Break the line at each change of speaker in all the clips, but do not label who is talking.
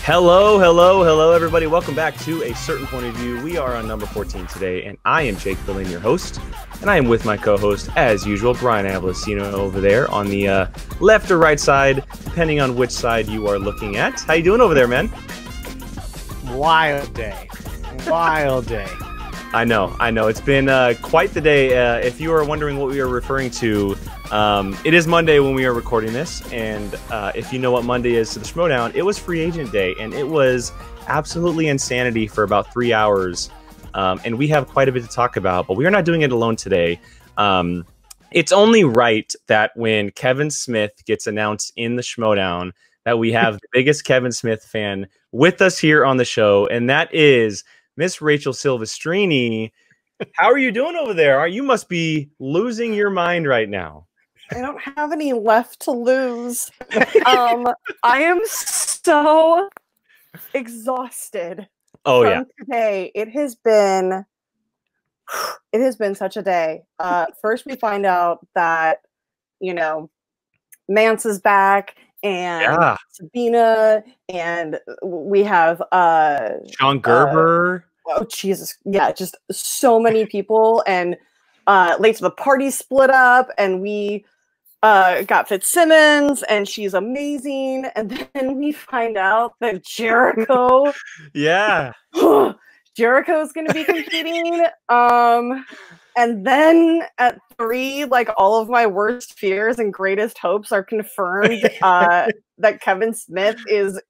Hello, everybody. Welcome back to A Certain Point of View. We are on number 14 today, and I am Jake Billing, your host, and I am with my co-host, as usual, Brian Avellino over there on the left or right side, depending on which side you are looking at. How you doing over there, man?
Wild day. Wild day.
I know. It's been quite the day. If you are wondering what we are referring to, it is Monday when we are recording this, and if you know what Monday is to the Schmoedown, it was free agent day, and it was absolutely insanity for about 3 hours, and we have quite a bit to talk about, but we are not doing it alone today. It's only right that when Kevin Smith gets announced in the Schmoedown, that we have the biggest Kevin Smith fan with us here on the show, and that is Miss Rachel Silvestrini. How are you doing over there? You must be losing your mind right now.
I don't have any left to lose. I am so exhausted. Today. It has been such a day. First we find out that, Mance is back and Sabina, and we have
Shawn Gerber.
Oh Jesus. Yeah, just so many people, and late to the party split up, and we got Fitzsimmons, and she's amazing. And then we find out that Jericho, Jericho's going to be competing. And then at 3, like, all of my worst fears and greatest hopes are confirmed. That Kevin Smith is.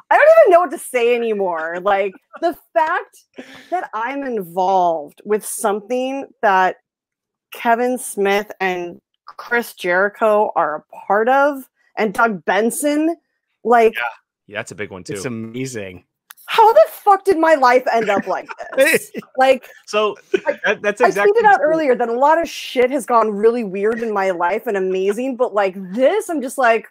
I don't even know what to say anymore. Like, the fact that I'm involved with something that Kevin Smith and Chris Jericho are a part of, and Doug Benson, like,
yeah, that's a big one too.
It's amazing.
How the fuck did my life end up like this? Like,
so that's
I
exactly.
tweeted out earlier that a lot of shit has gone really weird in my life and amazing, but like this, I'm just like,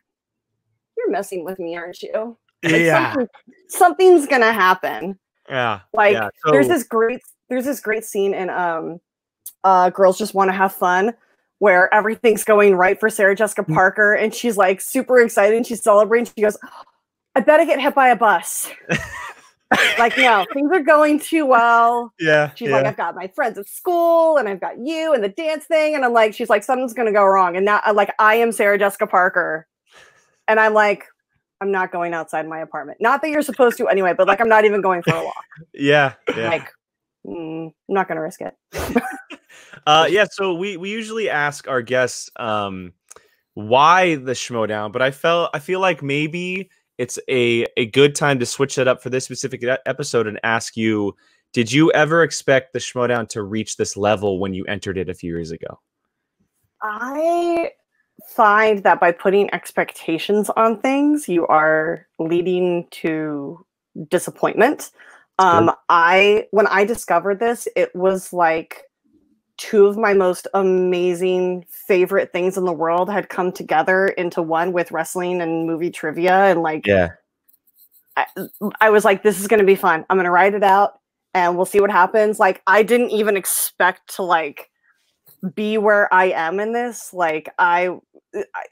you're messing with me, aren't you? Like, something's gonna happen.
Yeah,
like
so,
there's this great scene in Girls Just Want to Have Fun, where everything's going right for Sarah Jessica Parker, and she's like super excited and she's celebrating. She goes, I bet I get hit by a bus. Like, no, things are going too well. She's like, I've got my friends at school, and I've got you and the dance thing, and I'm like, she's like, something's gonna go wrong. And now, like, I am Sarah Jessica Parker, and I'm like, I'm not going outside my apartment. Not that you're supposed to anyway, but like, I'm not even going for a walk. Like, I'm not gonna risk it.
So we usually ask our guests why the Schmoedown, but I feel like maybe it's a good time to switch that up for this specific episode and ask you, did you ever expect the Schmoedown to reach this level when you entered it a few years ago? I
find that by putting expectations on things, you are leading to disappointment. When I discovered this, it was like 2 of my most amazing favorite things in the world had come together into one, with wrestling and movie trivia. And like, I was like, this is going to be fun. I'm going to write it out and we'll see what happens. Like, I didn't even expect to like be where I am in this. Like, in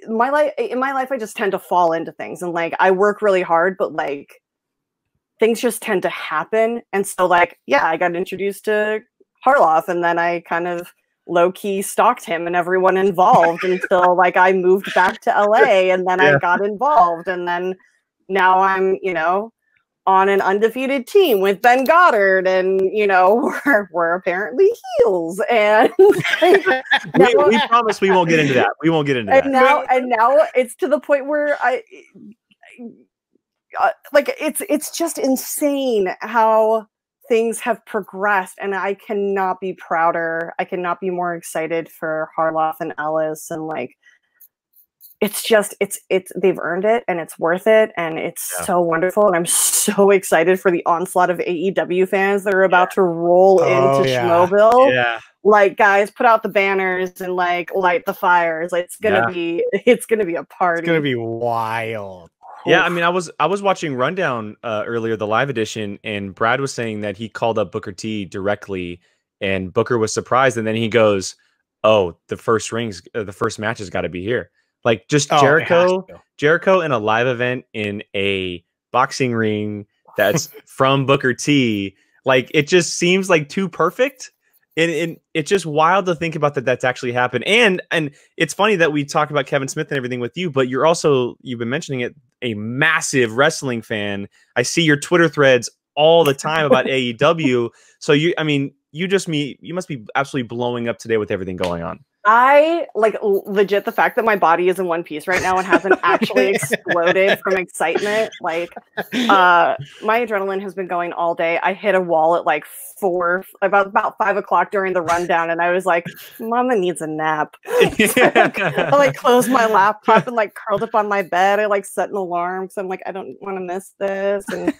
my life, I just tend to fall into things, and like, I work really hard, but like, things just tend to happen. And so like, I got introduced to Harloff, and then I kind of low-key stalked him and everyone involved until like I moved back to LA, and then I got involved, and then now I'm, on an undefeated team with Ben Goddard, and we're apparently heels, and
we promise we won't get into that. We won't get into that.
And now it's to the point where like, it's just insane how things have progressed, and I cannot be prouder. I cannot be more excited for Harloff and Ellis, and like, it's they've earned it, and it's worth it, and it's so wonderful, and I'm so excited for the onslaught of AEW fans that are about to roll into Schmoeville. Like, guys, put out the banners and like light the fires. Like, it's gonna be a party.
It's gonna be wild.
Yeah, I mean, I was watching Rundown earlier, the live edition, and Brad was saying that he called up Booker T directly, and Booker was surprised, and then he goes, "Oh, the first match has got to be here." Like, just Jericho in a live event in a boxing ring that's from Booker T. Like, it just seems like too perfect. And it's just wild to think about that that's actually happened. And it's funny that we talk about Kevin Smith and everything with you, but you've been mentioning it, a massive wrestling fan. I see your Twitter threads all the time about AEW. So you must be absolutely blowing up today with everything going on.
I like legit the fact that my body is in one piece right now and hasn't actually exploded from excitement. Like, my adrenaline has been going all day. I hit a wall at like about 5 o'clock during the rundown, and I was like, "Mama needs a nap." I like closed my laptop and like curled up on my bed. I like set an alarm because I'm like, I don't want to miss this. And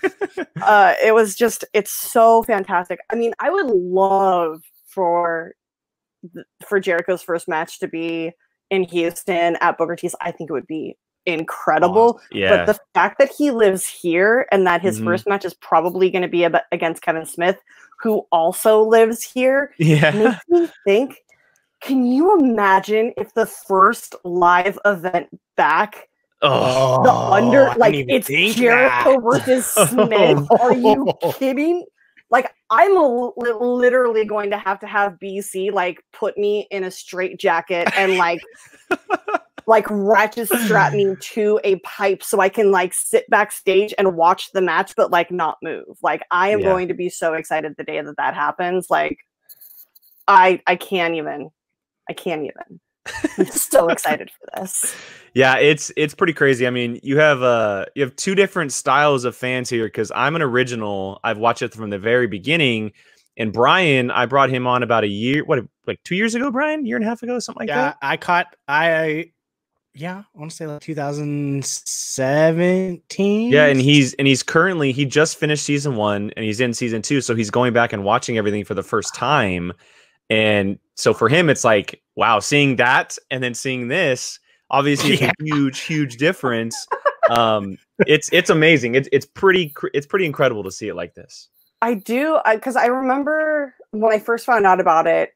it's so fantastic. I mean, I would love for Jericho's first match to be in Houston at Booker T's. I think it would be incredible.
Yeah.
But the fact that he lives here and that his first match is probably going to be against Kevin Smith, who also lives here, makes me think, can you imagine if the first live event back, it's Jericho versus Smith? Are you kidding? Like, I'm literally going to have BC like put me in a straitjacket and like ratchet strap me to a pipe so I can like sit backstage and watch the match but like not move. Like, I am going to be so excited the day that happens. Like, I can't even. I'm so excited for this.
Yeah, it's pretty crazy. I mean, you have two different styles of fans here, because I'm an original. I've watched it from the very beginning. And Brian, I brought him on about a year, like 2 years ago, Brian? Year and a half ago, something like that?
I want to say like 2017.
Yeah, and he's currently, he just finished season 1 and he's in season 2, so he's going back and watching everything for the first time. And so for him, it's like, wow, seeing that and then seeing this, obviously it's a huge difference. It's amazing. It's pretty incredible to see it like this.
I do, because I remember when I first found out about it,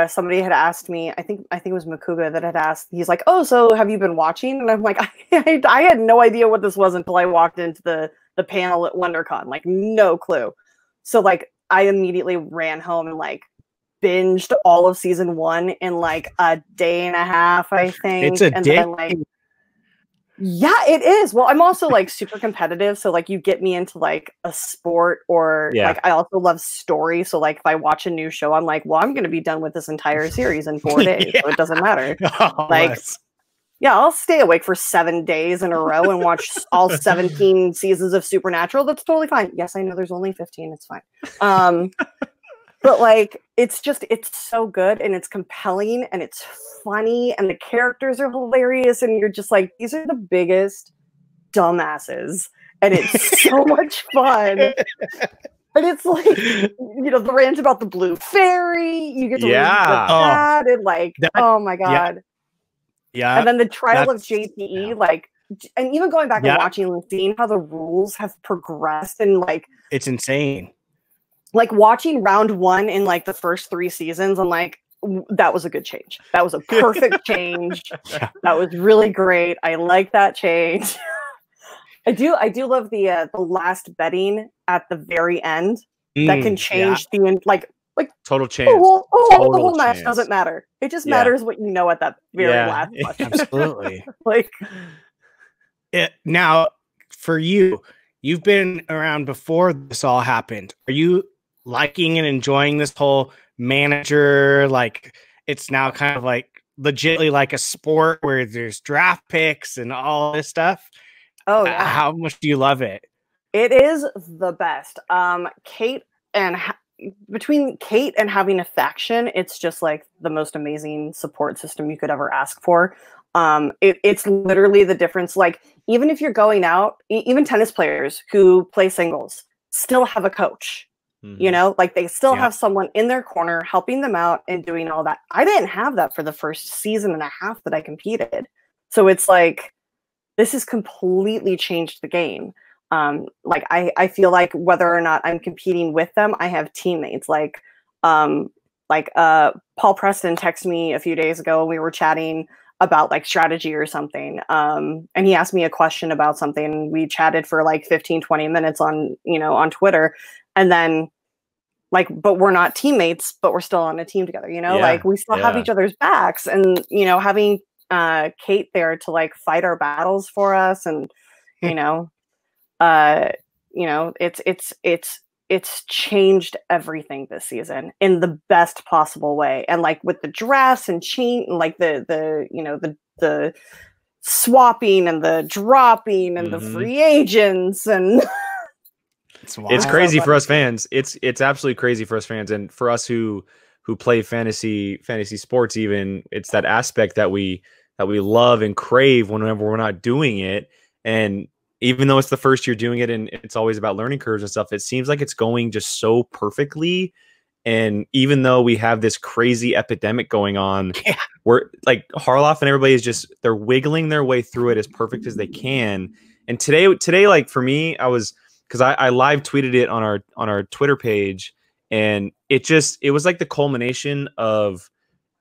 somebody had asked me, I think it was Makuga that had asked, he's like, "Oh, so have you been watching?" And I'm like, I had no idea what this was until I walked into the panel at WonderCon, like no clue. So like I immediately ran home and like binged all of season 1 in like a day and a half, I think.
It's a day.
Yeah, it is. Well, I'm also like super competitive, so like you get me into like a sport, or like I also love story. So like if I watch a new show, I'm like, well, I'm going to be done with this entire series in 4 days, so it doesn't matter. I'll stay awake for 7 days in a row and watch all 17 seasons of Supernatural. That's totally fine. Yes, I know there's only 15. It's fine. But like, it's so good and it's compelling and it's funny and the characters are hilarious and you're just like, these are the biggest dumbasses and it's so much fun. And it's like, the rant about the blue fairy, you get to read that and like, oh my god. Yeah. And then the trial of JTE, like, and even going back and watching and seeing how the rules have progressed and like,
it's insane.
Like watching round 1 in like the first 3 seasons, I'm like, that was a good change. That was a perfect change. That was really great. I like that change. I do love the last betting at the very end that can change the like
total chance.
The whole match doesn't matter. It just matters what you know at that very last match.
Absolutely.
Like
now for you, you've been around before this all happened. Are you liking and enjoying this whole manager, like it's now kind of like legitimately like a sport where there's draft picks and all this stuff?
Oh yeah.
How much do you love it?
It is the best. Between Kate and having a faction, it's just like the most amazing support system you could ever ask for. It's literally the difference. Like, even if you're going out, even tennis players who play singles still have a coach. Like they still have someone in their corner helping them out and doing all that. I didn't have that for the first season and a half that I competed. So it's like, this has completely changed the game. Like I feel like whether or not I'm competing with them, I have teammates. Paul Preston texted me a few days ago and we were chatting about like strategy or something. And he asked me a question about something. We chatted for like 15, 20 minutes on, on Twitter. And then like, but we're not teammates, but we're still on a team together, like we still have each other's backs. And, having Kate there to like fight our battles for us. And, it's changed everything this season in the best possible way. And like with the drafts and like the swapping and the dropping and the free agents and
it's crazy for us fans. It's absolutely crazy for us fans. And for us who play fantasy sports, even it's that aspect that we love and crave whenever we're not doing it. And even though it's the first year doing it and it's always about learning curves and stuff, it seems like it's going just so perfectly. And even though we have this crazy epidemic going on, we're like Harloff and everybody is they're wiggling their way through it as perfect as they can. And today, like for me, because I live tweeted it on our Twitter page, and it was like the culmination of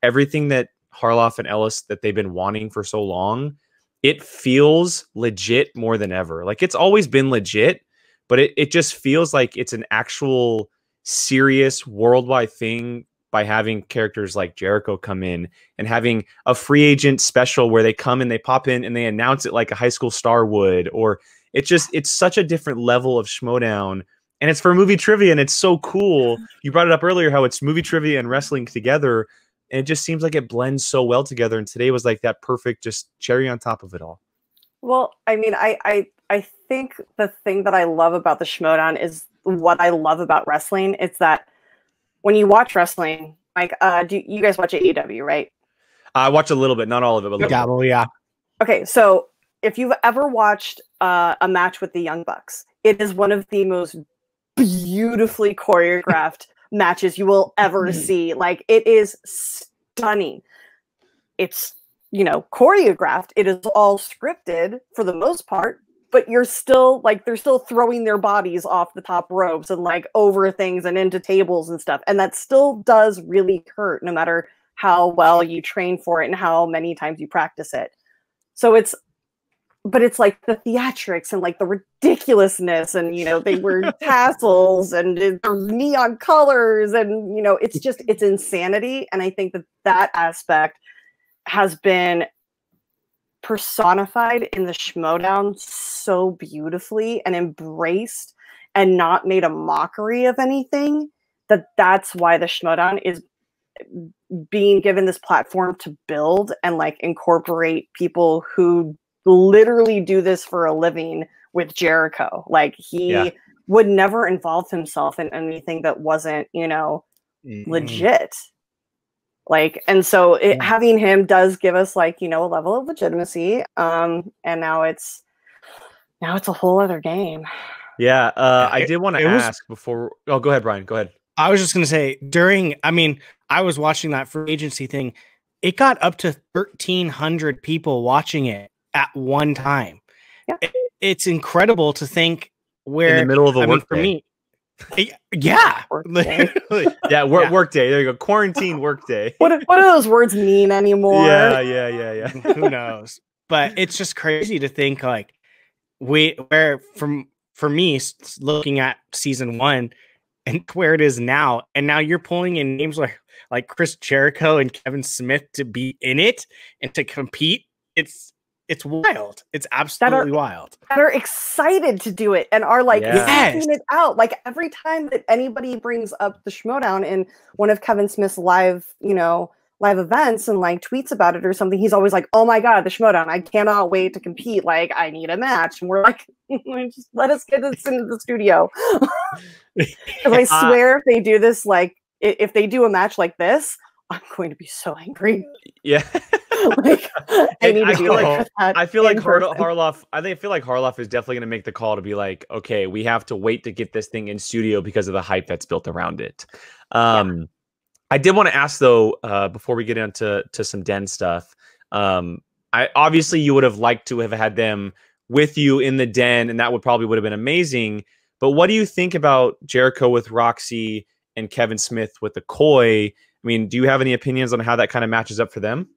everything that Harloff and Ellis that they've been wanting for so long. It feels legit more than ever. Like it's always been legit, but it just feels like it's an actual serious worldwide thing by having characters like Jericho come in and having a free agent special where they come and they pop in and they announce it like a high school star would, or it's such a different level of Schmoedown. And it's for movie trivia, and it's so cool. You brought it up earlier how it's movie trivia and wrestling together. And it just seems like it blends so well together. And today was like that perfect, just cherry on top of it all.
Well, I mean, I think the thing that I love about the Schmoedown is what I love about wrestling. It's that when you watch wrestling, like, do you guys watch AEW, right?
I watch a little bit, not all of it, but a little bit.
Yeah.
Okay, so if you've ever watched a match with the Young Bucks, it is one of the most beautifully choreographed matches you will ever see. Like, it is stunning. It's, choreographed. It is all scripted for the most part, but you're still like, they're still throwing their bodies off the top ropes and like over things and into tables and stuff. And that still does really hurt no matter how well you train for it and how many times you practice it. So it's like the theatrics and like the ridiculousness and, they wear tassels and neon colors and, it's insanity. And I think that aspect has been personified in the Schmoedown so beautifully and embraced and not made a mockery of anything, that's why the Schmoedown is being given this platform to build and like incorporate people who literally do this for a living with Jericho. Like he would never involve himself in anything that wasn't, legit. Like, and so having him does give us like, a level of legitimacy. And now it's a whole other game.
Yeah. I did want to ask before. Oh, go ahead, Brian. Go ahead.
I was just going to say I was watching that free agency thing. It got up to 1,300 people watching it at one time. Yeah. It's incredible to think where
in the middle of a work
for
day.
Me, yeah,
work day. There you go. Quarantine work day.
What do those words mean anymore?
Yeah.
Who knows? But it's just crazy to think like for me looking at season 1 and where it is now, and now you're pulling in names like Chris Jericho and Kevin Smith to be in it and to compete. It's wild. It's absolutely wild.
That are excited to do it and are like seeking it out. Like every time that anybody brings up the Schmoedown in one of Kevin Smith's live events and like tweets about it or something, he's always like, "Oh my God, the Schmoedown! I cannot wait to compete. Like I need a match." And we're like, "Just let us get this into the studio." Because I swear, if they do this, like if they do a match like this, I'm going to be so angry.
Yeah.
I feel like
Harloff is definitely going to make the call to be like, okay, we have to wait to get this thing in studio because of the hype that's built around it. I did want to ask though, before we get into some den stuff, obviously you would have liked to have had them with you in the den, and that would have been amazing. But what do you think about Jericho with Roxy and Kevin Smith with the Koi? I mean, do you have any opinions on how that kind of matches up for them?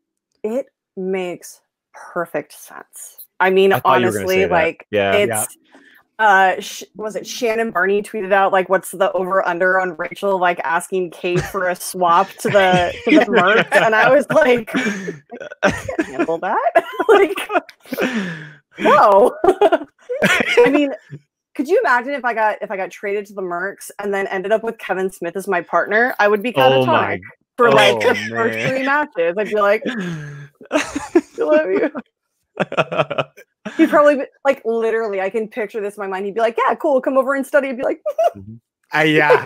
It makes perfect sense. I mean,
I thought you were gonna say
honestly,
that.
like
Yeah.
it's was it Shannon Barney tweeted out like what's the over under on Rachel like asking Kate for a swap to the Mercs, and I was like, I can't handle that. Like, no. I mean, could you imagine if I got traded to the Mercs and then ended up with Kevin Smith as my partner? I would be catatonic for like the first 3 matches. I'd be like, I love you. He'd probably be, like, literally, I can picture this in my mind. He'd be like, "Yeah, cool, come over and study." I'd be like,
yeah,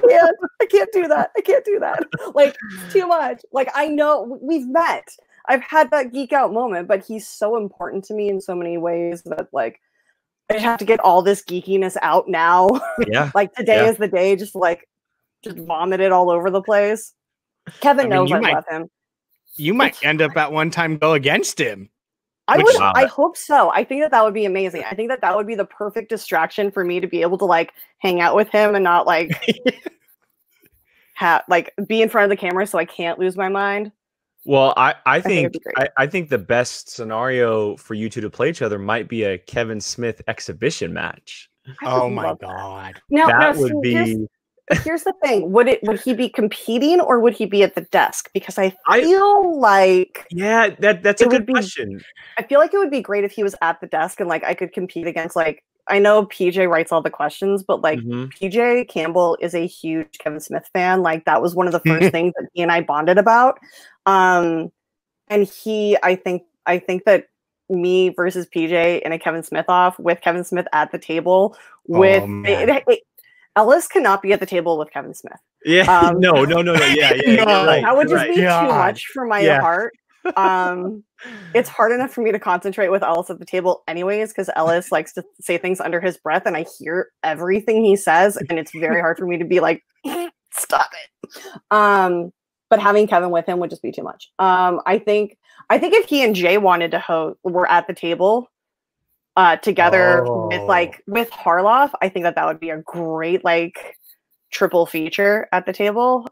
I can't do that. I can't do that. Like, it's too much. Like, I know we've met. I've had that geek out moment, but he's so important to me in so many ways that like I have to get all this geekiness out now.
Yeah.
Like today is the day, just vomit it all over the place. Kevin knows I love him.
You might end up at one time go against him.
I hope so. I think that would be amazing. I think that would be the perfect distraction for me to be able to like hang out with him and not like be in front of the camera so I can't lose my mind.
Well, I think the best scenario for you two to play each other might be a Kevin Smith exhibition match.
Oh my god.
That would be.
Here's the thing: would he be competing or would he be at the desk? Because I feel like
that's a good question.
I feel like it would be great if he was at the desk and like I could compete against like I know PJ writes all the questions, but like PJ Campbell is a huge Kevin Smith fan. Like that was one of the first things that he and I bonded about. And I think that me versus PJ in a Kevin Smith off with Kevin Smith at the table with Ellis cannot be at the table with Kevin Smith.
Yeah. No. Yeah. Right,
that would just be too much for my heart. It's hard enough for me to concentrate with Ellis at the table anyways, because Ellis likes to say things under his breath and I hear everything he says, and it's very hard for me to be like, stop it. But having Kevin with him would just be too much. I think if he and Jay wanted to were at the table together with Harloff, I think that would be a great like triple feature at the table.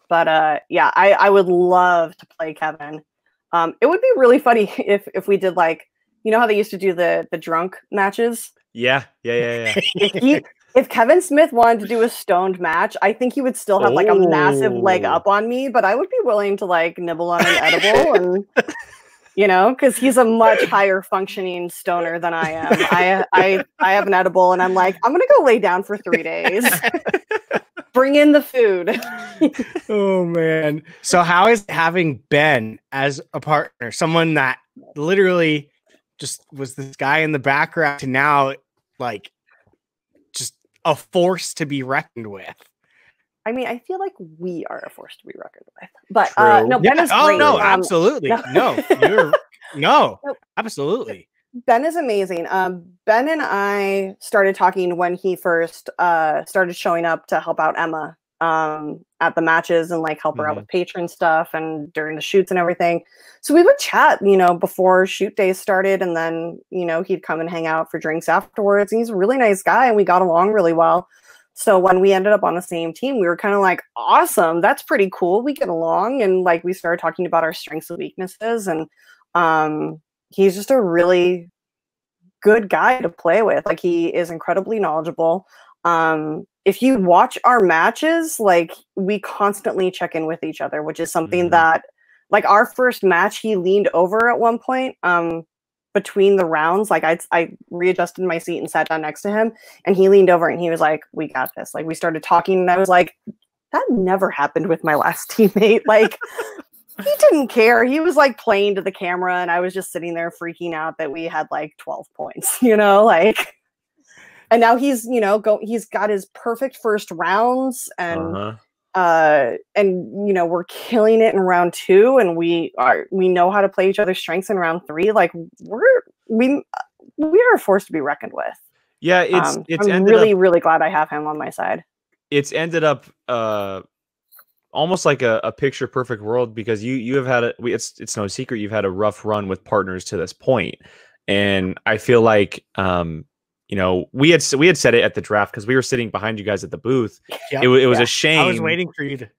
But I would love to play Kevin. It would be really funny if we did like, you know how they used to do the drunk matches?
Yeah.
If Kevin Smith wanted to do a stoned match, I think he would still have like a massive leg up on me, but I would be willing to like nibble on an edible and you know, because he's a much higher functioning stoner than I am. I have an edible and I'm like, I'm gonna go lay down for 3 days. Bring in the food.
Oh man. So how is having Ben as a partner, someone that literally just was this guy in the background to now like just a force to be reckoned with?
I mean, I feel like we are a force to be reckoned with. But no, Ben is great.
No, absolutely. Absolutely.
Ben is amazing. Ben and I started talking when he first started showing up to help out Emma at the matches and like help her out with patron stuff and during the shoots and everything. So we would chat, you know, before shoot days started, and then, you know, he'd come and hang out for drinks afterwards. And he's a really nice guy and we got along really well. So when we ended up on the same team, we were kind of like, awesome, that's pretty cool. We get along. And like we started talking about our strengths and weaknesses, and he's just a really good guy to play with. Like he is incredibly knowledgeable. If you watch our matches, like we constantly check in with each other, which is something that like our first match, he leaned over at one point between the rounds. Like I readjusted my seat and sat down next to him, and he leaned over and he was like, we got this. Like we started talking and I was like, that never happened with my last teammate. Like he didn't care. He was like playing to the camera and I was just sitting there freaking out that we had like 12 points, you know, like, and now he's, you know, he's got his perfect first rounds and, you know, we're killing it in round 2, and we know how to play each other's strengths in round 3. Like we are a force to be reckoned with.
Yeah.
I'm really glad I have him on my side.
It's ended up, almost like a picture perfect world, because you have had it's no secret you've had a rough run with partners to this point, and I feel like you know, we had said it at the draft because we were sitting behind you guys at the booth. Yep. It was a shame.
I was waiting for you to.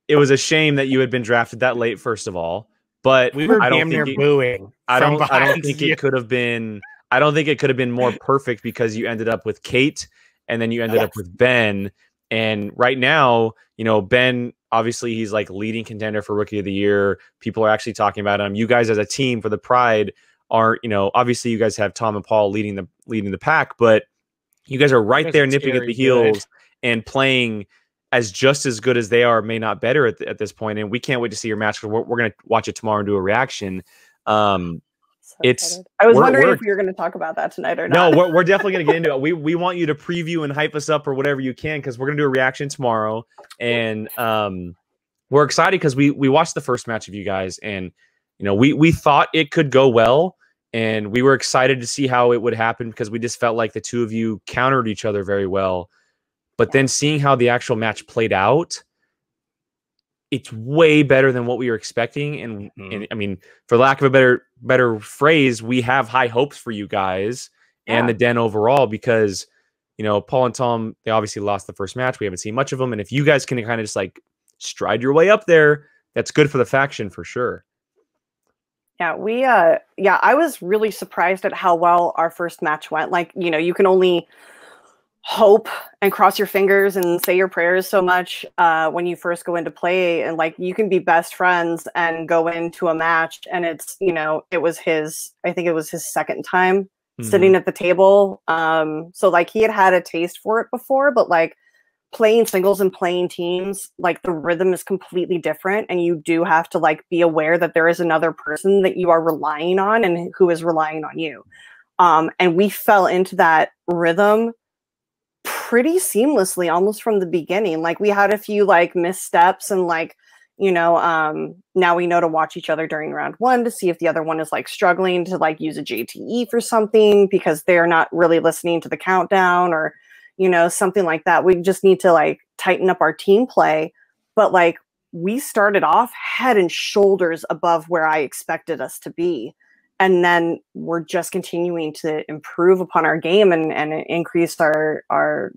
It was a shame that you had been drafted that late, first of all, but
we were
I don't
damn near
think
booing.
I don't
behind
think
you.
it could have been. I don't think it could have been more perfect because you ended up with Kate and then you ended up with Ben. And right now, you know, Ben, obviously he's like leading contender for Rookie of the Year. People are actually talking about him. You guys as a team for the Pride are, you know, obviously you guys have Tom and Paul leading the pack, but you guys are right there nipping at the heels and playing just as good as they are, may not better at this point. And we can't wait to see your match. We're going to watch it tomorrow and do a reaction.
I was wondering if we were going to talk about that tonight or not.
No, we're definitely going to get into it. We want you to preview and hype us up or whatever you can, because we're going to do a reaction tomorrow. And we're excited because we watched the first match of you guys, and you know we thought it could go well, and we were excited to see how it would happen because we just felt like the two of you countered each other very well. But then seeing how the actual match played out, it's way better than what we were expecting. And I mean, for lack of a better phrase, we have high hopes for you guys and the Den overall, because, you know, Paul and Tom, they obviously lost the first match. We haven't seen much of them. And if you guys can kind of just like stride your way up there, that's good for the faction for sure.
Yeah, I was really surprised at how well our first match went. Like, you know, you can only hope and cross your fingers and say your prayers so much when you first go into play, and like you can be best friends and go into a match and it's, you know, I think it was his second time sitting at the table, so like he had a taste for it before, but like playing singles and playing teams, like the rhythm is completely different, and you do have to like be aware that there is another person that you are relying on and who is relying on you, and we fell into that rhythm pretty seamlessly almost from the beginning. Like we had a few like missteps, and like, you know, now we know to watch each other during round one to see if the other one is like struggling to like use a JTE for something because they're not really listening to the countdown, or, you know, something like that. We just need to like tighten up our team play. But like we started off head and shoulders above where I expected us to be. And then we're just continuing to improve upon our game and increase our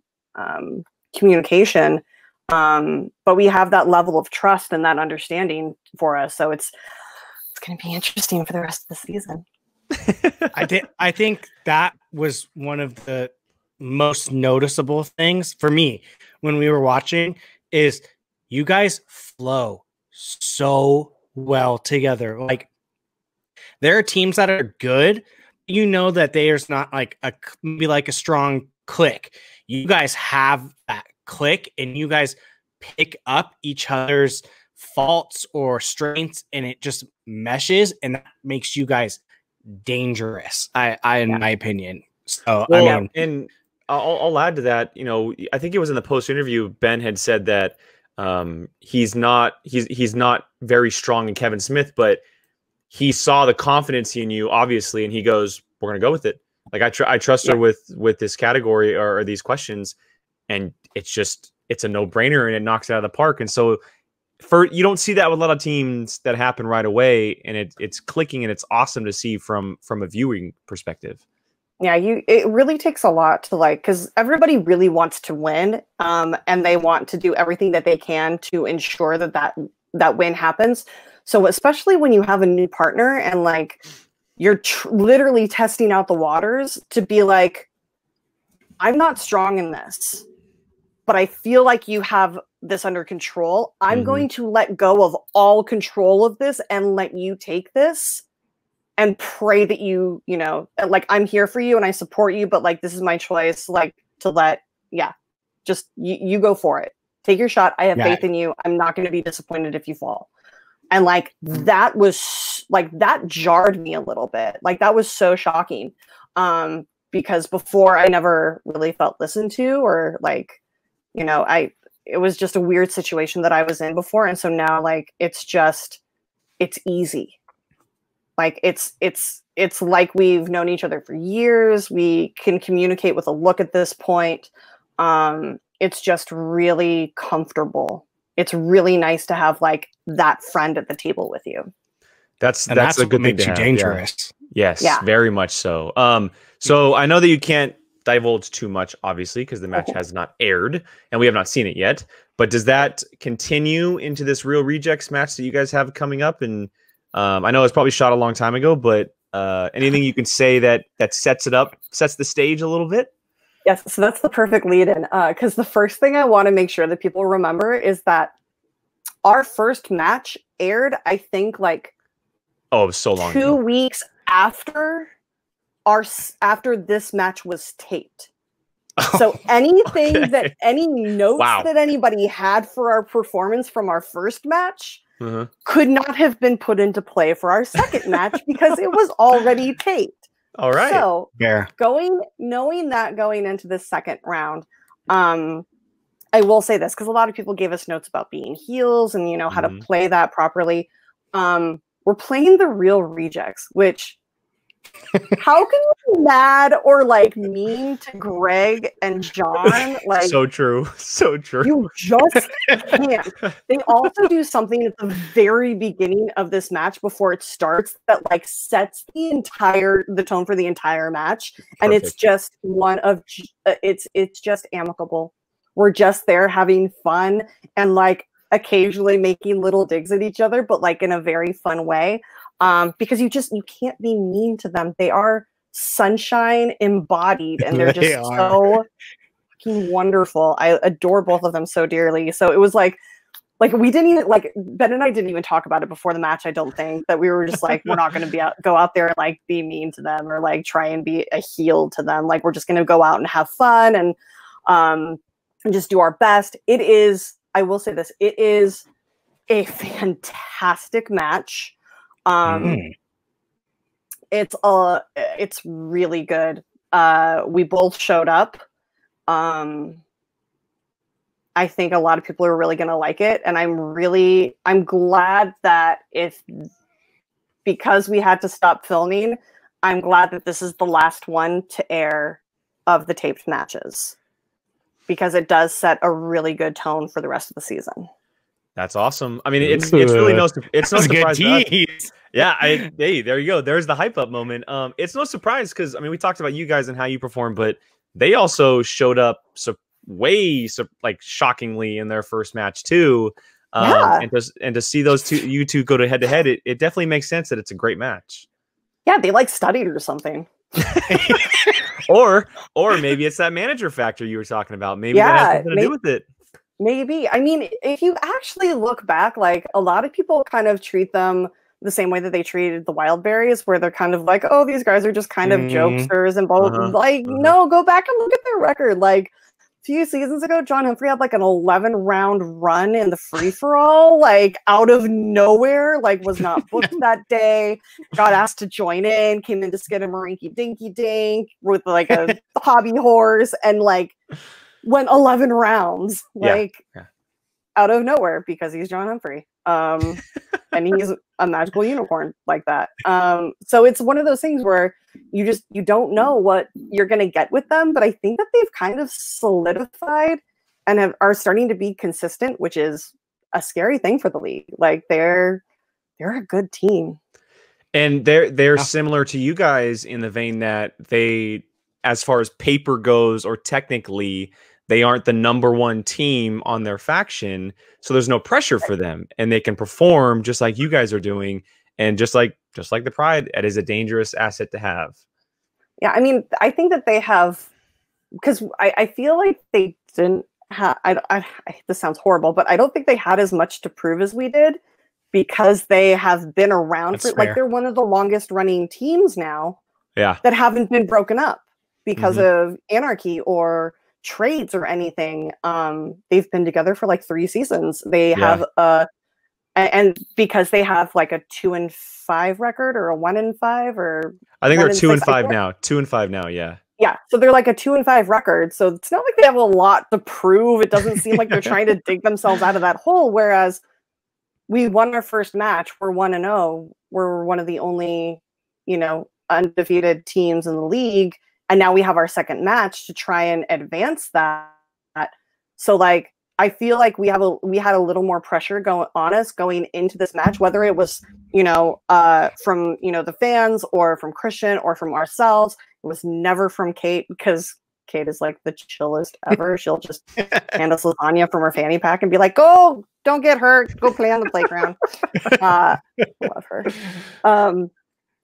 communication. But we have that level of trust and that understanding for us. So it's going to be interesting for the rest of the season.
I think that was one of the most noticeable things for me when we were watching is you guys flow so well together. Like, there are teams that are good, you know, that there's not like maybe like a strong click. You guys have that click, and you guys pick up each other's faults or strengths, and it just meshes, and that makes you guys dangerous. In my opinion. So
well,
I mean,
and I'll add to that. You know, I think it was in the post interview, Ben had said that he's not very strong in Kevin Smith, but he saw the confidence in you, obviously, and he goes, "We're gonna go with it." Like I trust her with this category or these questions, and it's a no brainer, and it knocks it out of the park. And so, you don't see that with a lot of teams that happen right away, and it's clicking, and it's awesome to see from a viewing perspective.
Yeah, it really takes a lot to like, because everybody really wants to win, and they want to do everything that they can to ensure that win happens. So especially when you have a new partner and like you're literally testing out the waters to be like, I'm not strong in this, but I feel like you have this under control. I'm going to let go of all control of this and let you take this and pray that you know, like I'm here for you and I support you, but like this is my choice, like to let, just you go for it. Take your shot. I have faith in you. I'm not going to be disappointed if you fall. And like that was like that jarred me a little bit. Like that was so shocking, because before I never really felt listened to, or like, you know, it was just a weird situation that I was in before, and so now like it's easy. Like it's like we've known each other for years. We can communicate with a look at this point. It's just really comfortable. It's really nice to have like that friend at the table with you.
That's a good thing to have.
Dangerous.
Yeah. Yes, very much so. So I know that you can't divulge too much, obviously, because the match has not aired and we have not seen it yet. But does that continue into this Real Rejects match that you guys have coming up? And I know it's probably shot a long time ago, but anything you can say that sets it up, sets the stage a little bit?
Yes, so that's the perfect lead-in, because the first thing I want to make sure that people remember is that our first match aired, I think, like
So long
2
ago.
weeks after this match was taped. So anything that any notes that anybody had for our performance from our first match could not have been put into play for our second match because it was already taped.
All right.
So knowing that going into the second round, I will say this because a lot of people gave us notes about being heels and how to play that properly. We're playing the real rejects, which how can you be mad or like mean to Greg and John? Like,
so true.
You just can't. They also do something at the very beginning of this match before it starts that like sets the tone for the entire match. Perfect. And it's just it's just amicable. We're just there having fun and like occasionally making little digs at each other, but like in a very fun way. Because you can't be mean to them. They are sunshine embodied, and they're just so fucking wonderful. I adore both of them so dearly. So it was like we didn't even Ben and I didn't even talk about it before the match. I don't think that we were just like we're not going to go out there and like be mean to them or like try and be a heel to them. Like we're just going to go out and have fun and just do our best. It is. I will say this. It is a fantastic match. It's really good. We both showed up. I think a lot of people are really going to like it. And I'm glad that because we had to stop filming, I'm glad that this is the last one to air of the taped matches because it does set a really good tone for the rest of the season.
That's awesome. I mean, it's really no surprise. Yeah, hey, there you go. There's the hype up moment. It's no surprise because I mean, we talked about you guys and how you perform, but they also showed up like shockingly in their first match too. And to see you two go to head to head, it definitely makes sense that it's a great match.
Yeah, they like studied or something.
or maybe it's that manager factor you were talking about. Maybe that has something to do with it.
Maybe. I mean, if you actually look back, like a lot of people kind of treat them the same way that they treated the Wildberries, where they're kind of like, oh, these guys are just kind of jokesters and both no, go back and look at their record. Like a few seasons ago, John Humphrey had like an 11-round run in the free-for-all, like out of nowhere, like was not booked that day, got asked to join in, came in to skid a Marinky Dinky Dink with like a hobby horse and like went 11 rounds, out of nowhere because he's John Humphrey. And he's a magical unicorn like that. So it's one of those things where you don't know what you're going to get with them. But I think that they've kind of solidified and are starting to be consistent, which is a scary thing for the league. Like they're a good team.
And they're similar to you guys in the vein that they, as far as paper goes, or technically, they aren't the #1 team on their faction, so there's no pressure for them, and they can perform just like you guys are doing, and just like the Pride, it is a dangerous asset to have.
Yeah, I mean, I think that they have, because I feel like they didn't have. This sounds horrible, but I don't think they had as much to prove as we did because they have been around for like they're one of the longest running teams now.
Yeah, that
haven't been broken up because of anarchy or trades or anything. They've been together for like 3 seasons. They have and because they have like a 2-5 record or a 1-5 or
I think they're 2-5 now. 2-5 now, yeah.
Yeah, so they're like a 2-5 record. So it's not like they have a lot to prove. It doesn't seem like they're trying to dig themselves out of that hole. Whereas we won our first match. We're 1-0. We're one of the only, undefeated teams in the league. And now we have our second match to try and advance that. So like, I feel like we had a little more pressure going into this match, whether it was, from, the fans or from Christian or from ourselves. It was never from Kate because Kate is like the chillest ever. She'll just hand us lasagna from her fanny pack and be like, "Go, don't get hurt. Go play on the playground." Love her.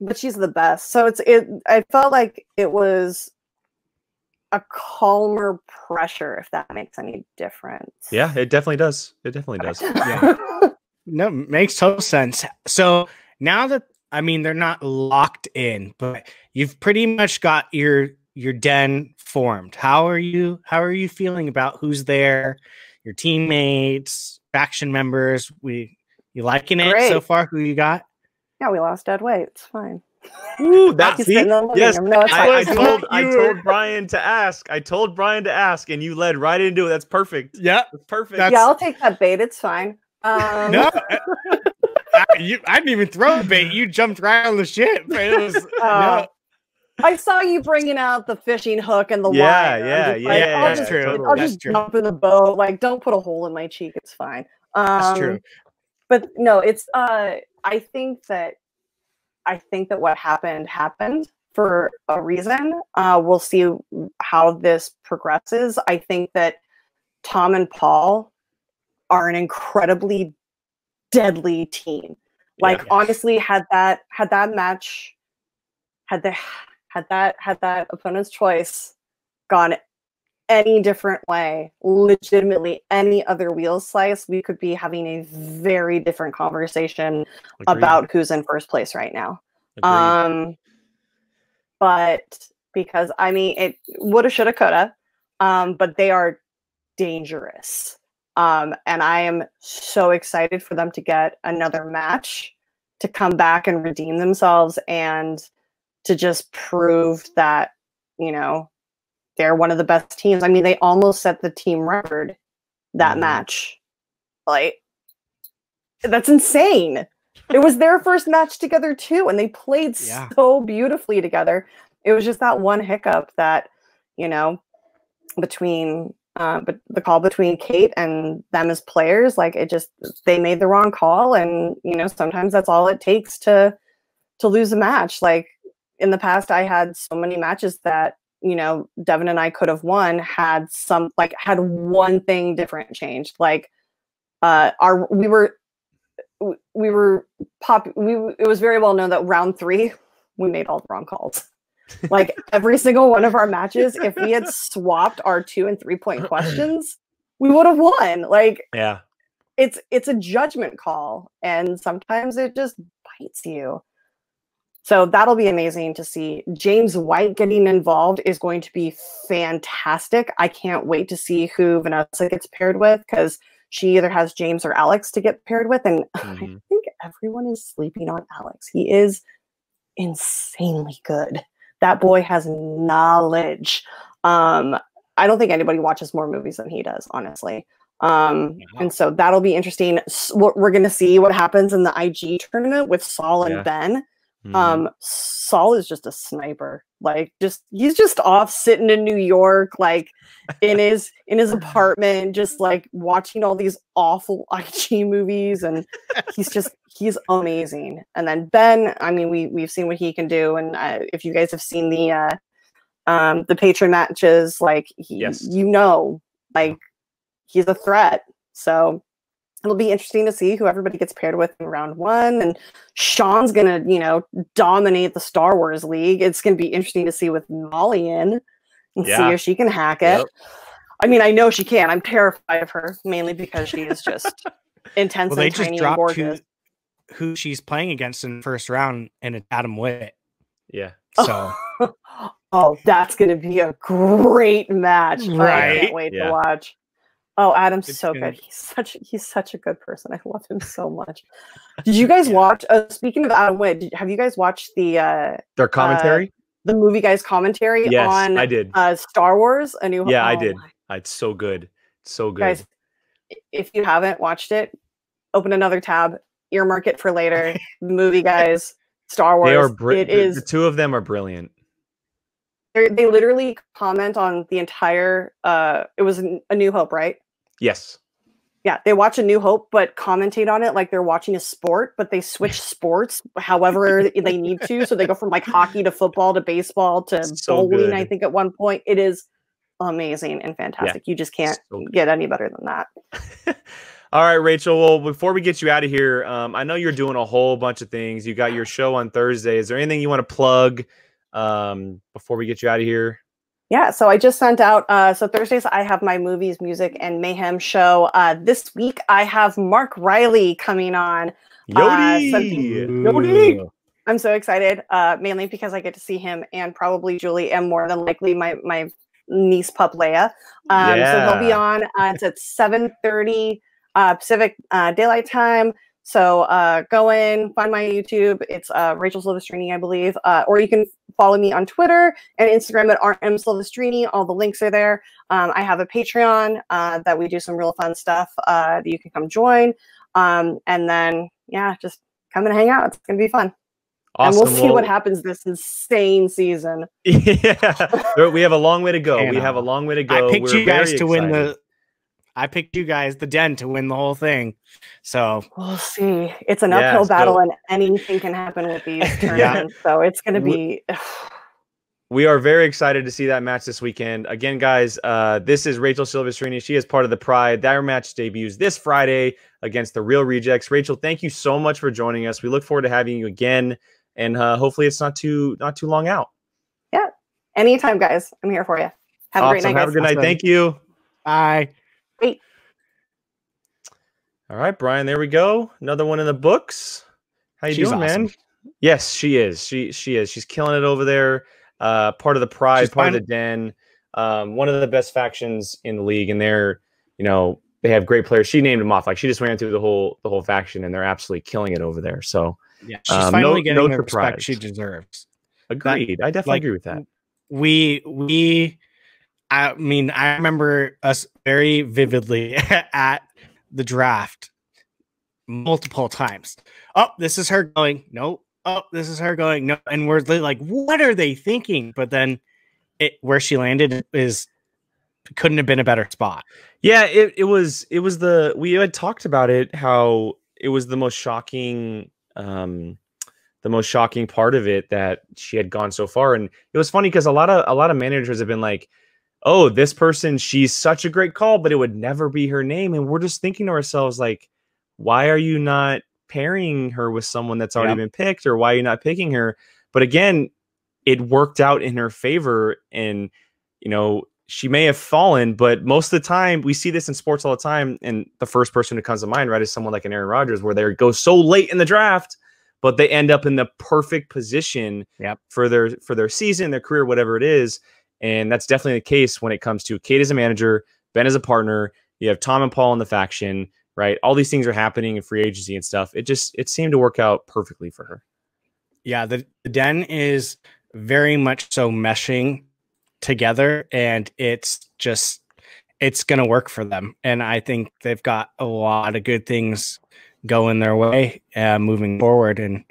But she's the best. So I felt like it was a calmer pressure, if that makes any difference.
Yeah, it definitely does. It definitely does.
Yeah. No, makes total sense. So now that, I mean, they're not locked in, but you've pretty much got your den formed. How are you feeling about who's there, your teammates, faction members? You liking it
Great.
so far? Who you got?
Yeah, we lost dead weight. It's fine.
Ooh, that's yes.
No,
I told Brian to ask. I told Brian to ask, and you led right into it. That's perfect.
Yeah,
that's perfect.
Yeah, I'll take that bait. It's fine.
No, I didn't even throw the bait. You jumped right on the ship. It was, no.
I saw you bringing out the fishing hook and the line.
That's true.
I'll just jump in the boat. Like, don't put a hole in my cheek. It's fine.
That's true.
But no, it's. I think that what happened for a reason. We'll see how this progresses. I think that Tom and Paul are an incredibly deadly team. Like, honestly, had that match, had that opponent's choice gone any different way, legitimately any other wheel slice, we could be having a very different conversation about who's in first place right now. But because, I mean, it woulda, shoulda, coulda, but they are dangerous. And I am so excited for them to get another match, to come back and redeem themselves, and to just prove that, you know, they're one of the best teams. I mean, they almost set the team record that match. Like, that's insane. It was their first match together too, and they played so beautifully together. It was just that one hiccup that, you know, between but the call between Kate and them as players, like, they made the wrong call, and, you know, sometimes that's all it takes to lose a match. Like, in the past, I had so many matches that, you know, Devin and I could have won had one thing different changed. Like, it was very well known that round 3 we made all the wrong calls. Like, every single one of our matches, if we had swapped our 2 and 3 point questions, we would have won. Like, it's a judgment call, and sometimes it just bites you. So that'll be amazing to see. James White getting involved is going to be fantastic. I can't wait to see who Vanessa gets paired with, because she either has James or Alex to get paired with. And I think everyone is sleeping on Alex. He is insanely good. That boy has knowledge. I don't think anybody watches more movies than he does, honestly. And so that'll be interesting. We're going to see what happens in the IG tournament with Saul and Ben. Saul is just a sniper. Like, he's just off sitting in New York, like in his apartment, just like watching all these awful IG movies, and he's amazing. And then Ben, I mean, we've seen what he can do, and if you guys have seen the patron matches, like, you know, like, he's a threat. So it'll be interesting to see who everybody gets paired with in round 1. And Shawn's going to, you know, dominate the Star Wars League. It's going to be interesting to see with Molly in and see if she can hack it. I mean, I know she can. I'm terrified of her, mainly because she is just intense and tiny and gorgeous.
Who she's playing against in the first round, and it's Adam Witt.
Yeah.
So.
Oh, that's going to be a great match.
Right.
I can't wait to watch. Oh, Adam's so good. He's such a good person. I love him so much. Did you guys watch? Speaking of Adam Witt, have you guys watched their
commentary?
The movie guys commentary on
I did.
Star Wars: A New Hope.
Yeah, I did. It's so good. So good.
Guys, if you haven't watched it, open another tab, earmark it for later. Movie guys, Star Wars.
The two of them are brilliant.
They literally comment on the entire. It was A New Hope, right?
Yes.
Yeah, they watch A New Hope, but commentate on it like they're watching a sport, but they switch sports however they need to. So they go from like hockey to football to baseball to bowling, I think, at one point. It is amazing and fantastic. You just can't
So
get any better than that.
All right, Rachel. Well, before we get you out of here, I know you're doing a whole bunch of things. You got your show on Thursday. Is there anything you want to plug before we get you out of here?
Yeah, so I just sent out, so Thursdays I have my movies, music, and mayhem show. This week I have Mark Riley coming on.
Yodi!
I'm so excited, mainly because I get to see him and probably Julie and more than likely my niece pup Leia. So he'll be on. It's at 7:30 Pacific Daylight Time. So go in, find my YouTube. It's Rachel Silvestrini, I believe. Or you can follow me on Twitter and Instagram at rmsilvestrini. All the links are there. I have a Patreon that we do some real fun stuff that you can come join. And then, yeah, just come and hang out. It's going to be fun.
Awesome.
And we'll see what happens this insane season.
Yeah, we have a long way to go. We have a long way to go.
I picked
We're
you guys to win
excited.
I picked you guys, the Den, to win the whole thing. So
we'll see. It's an uphill battle, and anything can happen with these tournaments. So it's going to be.
We are very excited to see that match this weekend. Again, guys, this is Rachel Silvestrini. She is part of the Pride. Their match debuts this Friday against the Real Rejects. Rachel, thank you so much for joining us. We look forward to having you again, and hopefully it's not too long out.
Yeah, anytime, guys. I'm here for you. Have a great night, guys.
Have a good night. Thank you.
Bye.
Great.
All right, Brian, there we go. Another one in the books. How you doing,
awesome,
man? Yes, she is. She is. She's killing it over there. Part of the Pride, part of the Den. One of the best factions in the league, and they're, they have great players. She named them off. Like, she just ran through the whole faction, and they're absolutely killing it over there. So
yeah, she's finally getting the
surprise.
respect she deserves.
Agreed. I definitely agree with that.
I mean, I remember us very vividly at the draft multiple times. Oh, this is her going. No. Oh, this is her going. No. And we're like, what are they thinking? But then where she landed couldn't have been a better spot.
Yeah, it was we had talked about it, how it was the most shocking part of it that she had gone so far. And it was funny because a lot of managers have been like, oh, this person, she's such a great call, but it would never be her name. And we're just thinking to ourselves, like, why are you not pairing her with someone that's already been picked, or why are you not picking her? But again, it worked out in her favor, and she may have fallen, but most of the time we see this in sports all the time. And the first person who comes to mind, right, is someone like an Aaron Rodgers, where they go so late in the draft, but they end up in the perfect position for their season, their career, whatever it is. And that's definitely the case when it comes to Kate as a manager, Ben as a partner. You have Tom and Paul in the faction, right? All these things are happening in free agency and stuff. It seemed to work out perfectly for her.
Yeah, the Den is very much so meshing together, and it's going to work for them. And I think they've got a lot of good things going their way moving forward. And,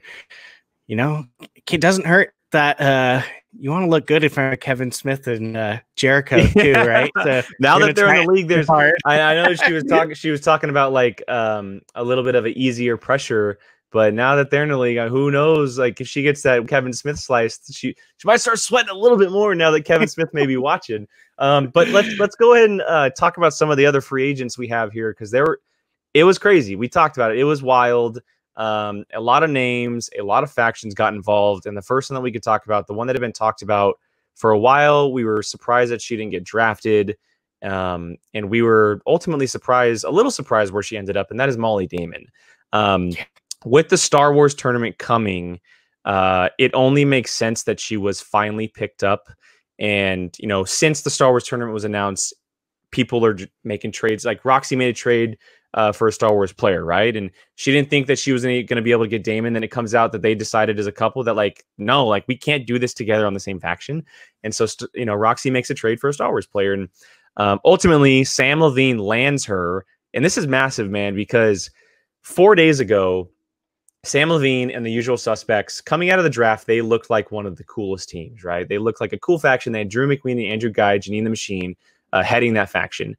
it doesn't hurt that you want to look good in front of Kevin Smith and Jericho too, right? So
now that they're in the league, there's I know she was talking about like a little bit of an easier pressure, but now that they're in the league, who knows? Like, if she gets that Kevin Smith slice, she might start sweating a little bit more now that Kevin Smith may be watching. But let's go ahead and talk about some of the other free agents we have here, because it was crazy. We talked about it. It was wild. A lot of names, a lot of factions got involved. And the first one that we could talk about, the one that had been talked about for a while, we were surprised that she didn't get drafted. And we were ultimately a little surprised where she ended up. And that is Molly Damon. With the Star Wars tournament coming, it only makes sense that she was finally picked up. And, since the Star Wars tournament was announced, people are making trades. Like, Roxy made a trade for a Star Wars player, right? And she didn't think that she was going to be able to get Damon. Then it comes out that they decided as a couple that, like, no, like, we can't do this together on the same faction. And so, Roxy makes a trade for a Star Wars player. And ultimately, Sam Levine lands her. And this is massive, man, because 4 days ago, Sam Levine and the usual suspects coming out of the draft, they looked like one of the coolest teams, right? They looked like a cool faction. They had Drew McWeeny, Andrew Guy, Janine the Machine heading that faction.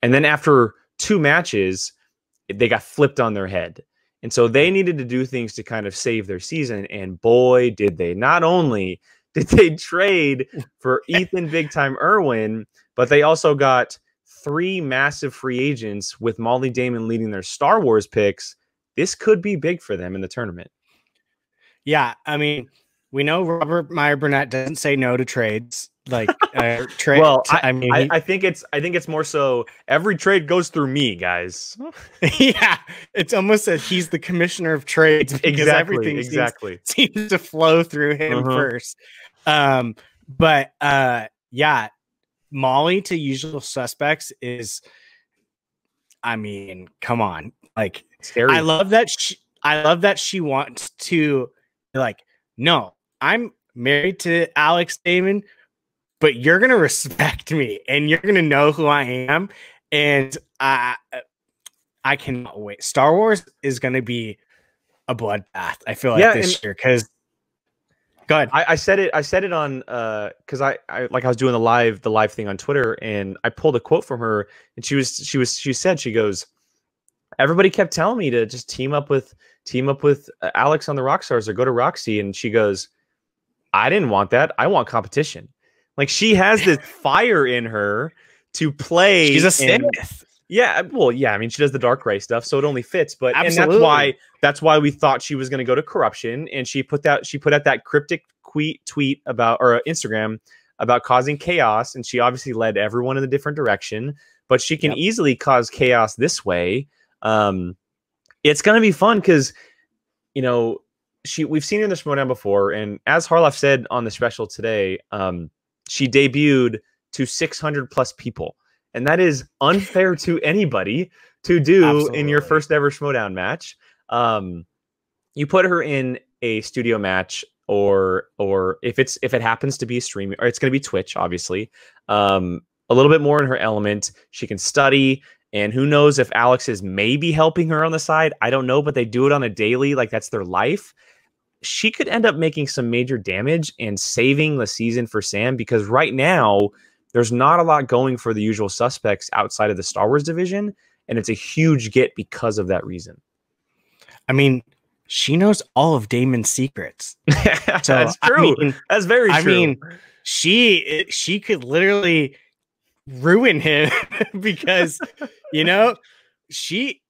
And then after 2 matches, they got flipped on their head. And so they needed to do things to kind of save their season. And boy, did they. Not only did they trade for Ethan Big Time Irwin, but they also got 3 massive free agents with Molly Damon leading their Star Wars picks. This could be big for them in the tournament.
Yeah, I mean, we know Robert Meyer Burnett doesn't say no to trades. Like
well,
I
think it's more so every trade goes through me, guys.
Yeah, it's almost that he's the commissioner of trades because everything seems to flow through him first. But yeah, Molly to Usual Suspects is, I mean, come on, like
scary.
I love that she wants to like, no, I'm married to Alex Damon, but you're going to respect me and you're going to know who I am. And I cannot wait. Star Wars is going to be a bloodbath. I feel like this year. Cause go ahead.
I said it on, cause I was doing the live thing on Twitter, and I pulled a quote from her, and she said, she goes, everybody kept telling me to just team up with Alex on the Rockstars or go to Roxy. And she goes, I didn't want that. I want competition. Like, she has this fire in her to play.
She's a Sith.
Yeah, well, yeah. I mean, she does the Dark Ray stuff, so it only fits. But absolutely. And that's why we thought she was going to go to corruption. And she put out that cryptic tweet about, or Instagram about causing chaos. And she obviously led everyone in a different direction. But she can easily cause chaos this way. It's going to be fun because, you know, we've seen her in the Schmoedown before, and as Harloff said on the special today, she debuted to 600 plus people, and that is unfair to anybody to do in your first ever Schmoedown match. You put her in a studio match, or if it happens to be streaming, or it's going to be Twitch, obviously, a little bit more in her element. She can study, and who knows if Alex is maybe helping her on the side. I don't know, but they do it on a daily, like that's their life. She could end up making some major damage and saving the season for Sam, because right now there's not a lot going for the Usual Suspects outside of the Star Wars division, and it's a huge get because of that reason.
I mean, she knows all of Damon's secrets.
So, that's true. I mean, that's very true. I mean,
she could literally ruin him because, you know, she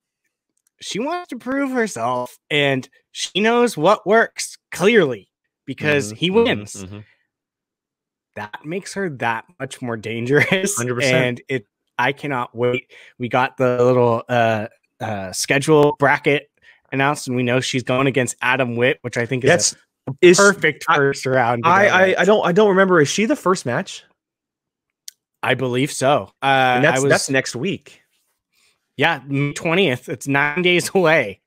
wants to prove herself, and she knows what works clearly because he wins. That makes her that much more dangerous. 100%. And I cannot wait. We got the little schedule bracket announced, and we know she's going against Adam Witt, which I think is perfect first round.
I don't remember. Is she the first match?
I believe so.
And that's next week.
Yeah, 20th. It's 9 days away.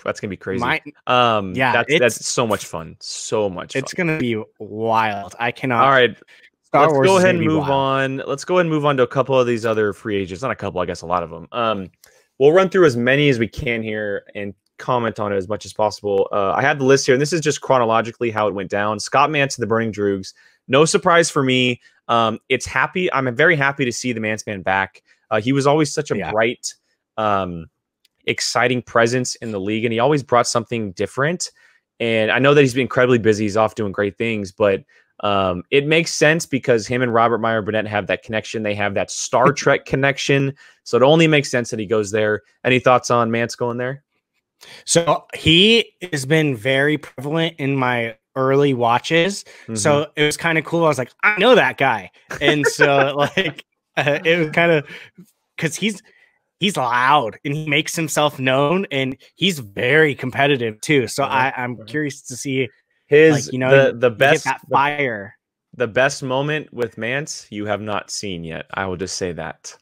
That's gonna be crazy. Yeah, that's so much fun. So much fun.
It's gonna be wild. I cannot.
All right. Let's go ahead and move on. Let's go ahead and move on to a couple of these other free agents. Not a couple, I guess a lot of them. We'll run through as many as we can here and comment on it as much as possible. I had the list here, and this is just chronologically how it went down. Scott Mance to the Burning Droogs. No surprise for me. It's happy. I'm very happy to see the Mance Man back. He was always such a bright, exciting presence in the league, and he always brought something different. And I know that he's been incredibly busy. He's off doing great things, but it makes sense because him and Robert Meyer Burnett have that connection. They have that Star Trek connection. So it only makes sense that he goes there. Any thoughts on Mance going there?
So he has been very prevalent in my early watches. So it was kind of cool. I was like, I know that guy. And so like it was kind of because he's loud and he makes himself known, and he's very competitive too. So I'm curious to see
his,
like, you know,
the best
that fire.
The best moment with Mance you have not seen yet. I will just say that.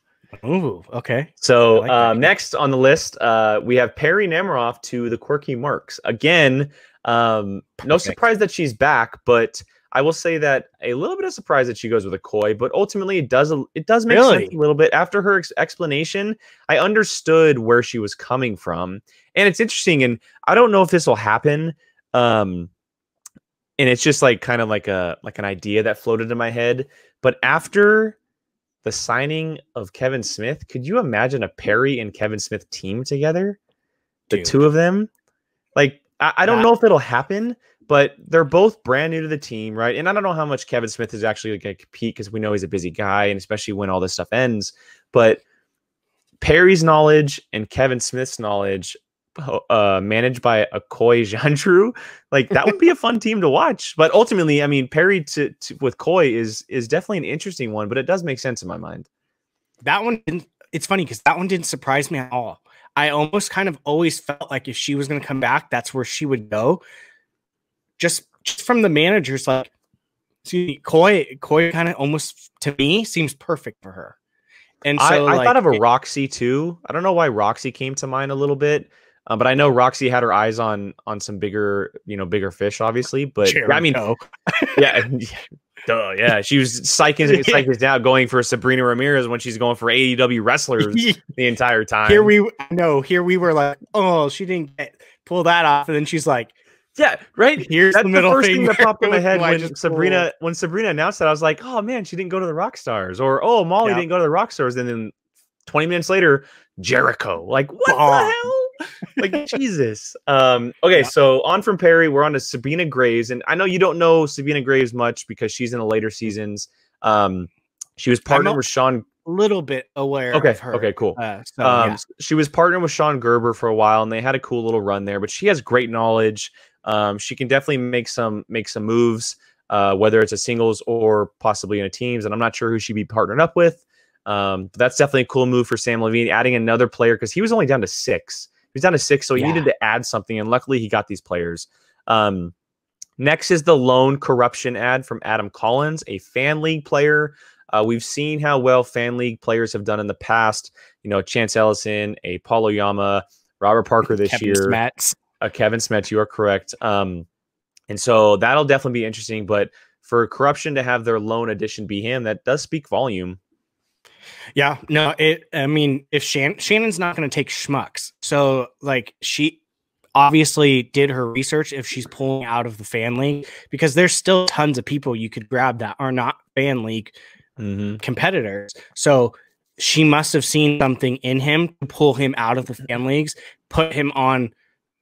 Ooh, okay.
So next on the list, we have Perry Nemiroff to the Quirky Mercs. Again, no surprise that she's back, but I will say that a little bit of surprise that she goes with a Koi, but ultimately it does make sense a little bit. After her explanation, I understood where she was coming from. And it's interesting, and I don't know if this will happen. And it's just like kind of like an idea that floated in my head. But after the signing of Kevin Smith, could you imagine a Perry and Kevin Smith team together? The two of them? Like, I don't know if it'll happen, but they're both brand new to the team, right? And I don't know how much Kevin Smith is actually going to compete because we know he's a busy guy, and especially when all this stuff ends. But Perry's knowledge and Kevin Smith's knowledge, managed by a Koi Jandrew, like that would be a fun team to watch. But ultimately, I mean, Perry with Koi is definitely an interesting one, but it does make sense in my mind.
That one didn't. It's funny because that one didn't surprise me at all. I almost kind of always felt like if she was going to come back, that's where she would go. Just from the managers, like, see, Koi kind of almost to me seems perfect for her. And so
I thought of a Roxy too. I don't know why Roxy came to mind a little bit, but I know Roxy had her eyes on some bigger fish, obviously. But I mean, yeah. Duh, yeah, she was psyching down going for Sabrina Ramirez when she's going for AEW wrestlers the entire time.
Here we were like, oh, she didn't pull that off, and then she's like,
yeah, right.
Here's
That's
the middle
first
thing
thing that popped in my head when
Sabrina
announced that. I was like, oh man, she didn't go to the Rockstars, or oh, Molly didn't go to the Rockstars, and then 20 minutes later, Jericho. Like, what the hell? Like, Jesus. Okay, so on from Perry, we're on to Sabina Graves, and I know you don't know Sabina Graves much because she's in the later seasons. She was partnered with Shawn.
A little bit aware of her.
Okay, cool. She was partnered with Shawn Gerber for a while, and they had a cool little run there. But she has great knowledge. She can definitely make some moves, whether it's a singles or possibly in a teams. And I'm not sure who she'd be partnered up with. But that's definitely a cool move for Sam Levine, adding another player because he was only down to 6. He was down to 6, so he needed to add something, and luckily he got these players. Next is the lone corruption ad from Adam Collins, a Fan League player. We've seen how well Fan League players have done in the past. You know, Chance Ellison, a Paulo Yama, Robert Parker this year. Kevin Smets, you are correct. And so that'll definitely be interesting. But for corruption to have their lone addition be him, that does speak volume.
Yeah, no, I mean, if Shannon's not going to take schmucks, so like she obviously did her research if she's pulling out of the Fan League, because there's still tons of people you could grab that are not Fan League competitors. So she must have seen something in him to pull him out of the Fan Leagues, put him on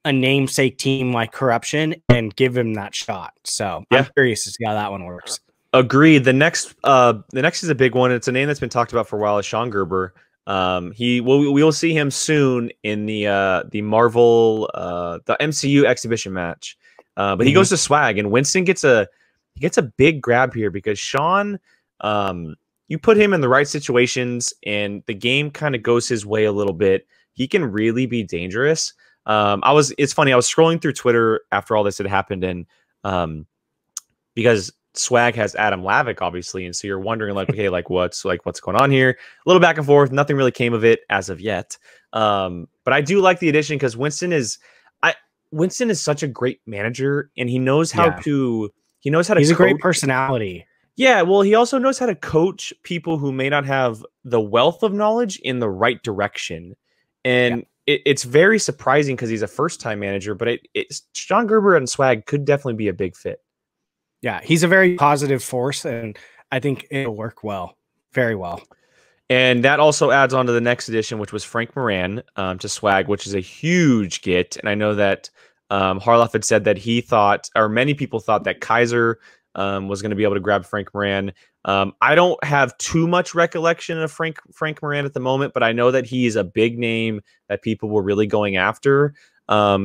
a namesake team like Corruption, and give him that shot. So I'm curious to see how that one works.
Agreed. The next is a big one. It's a name that's been talked about for a while. Is Shawn Gerber. We will see him soon in the Marvel the MCU exhibition match. But he goes to Swag, and Winston gets a big grab here because Shawn, you put him in the right situations, and the game kind of goes his way a little bit. He can really be dangerous. It's funny. I was scrolling through Twitter after all this had happened, and because Swag has Adam Lavick, obviously, and so you're wondering, like, okay, what's going on here? A little back and forth. Nothing really came of it as of yet. But I do like the addition because Winston is such a great manager, and he knows how to. He knows how to.
He's a great personality.
Yeah, well, he also knows how to coach people who may not have the wealth of knowledge in the right direction, and it's very surprising because he's a first-time manager. But Shawn Gerber and Swag could definitely be a big fit.
Yeah, he's a very positive force, and I think it'll work well, very well.
And that also adds on to the next edition, which was Frank Moran to Swag, which is a huge get. And I know that Harloff had said that he thought, or many people thought, that Kaiser was going to be able to grab Frank Moran. I don't have too much recollection of Frank Moran at the moment, but I know that he is a big name that people were really going after.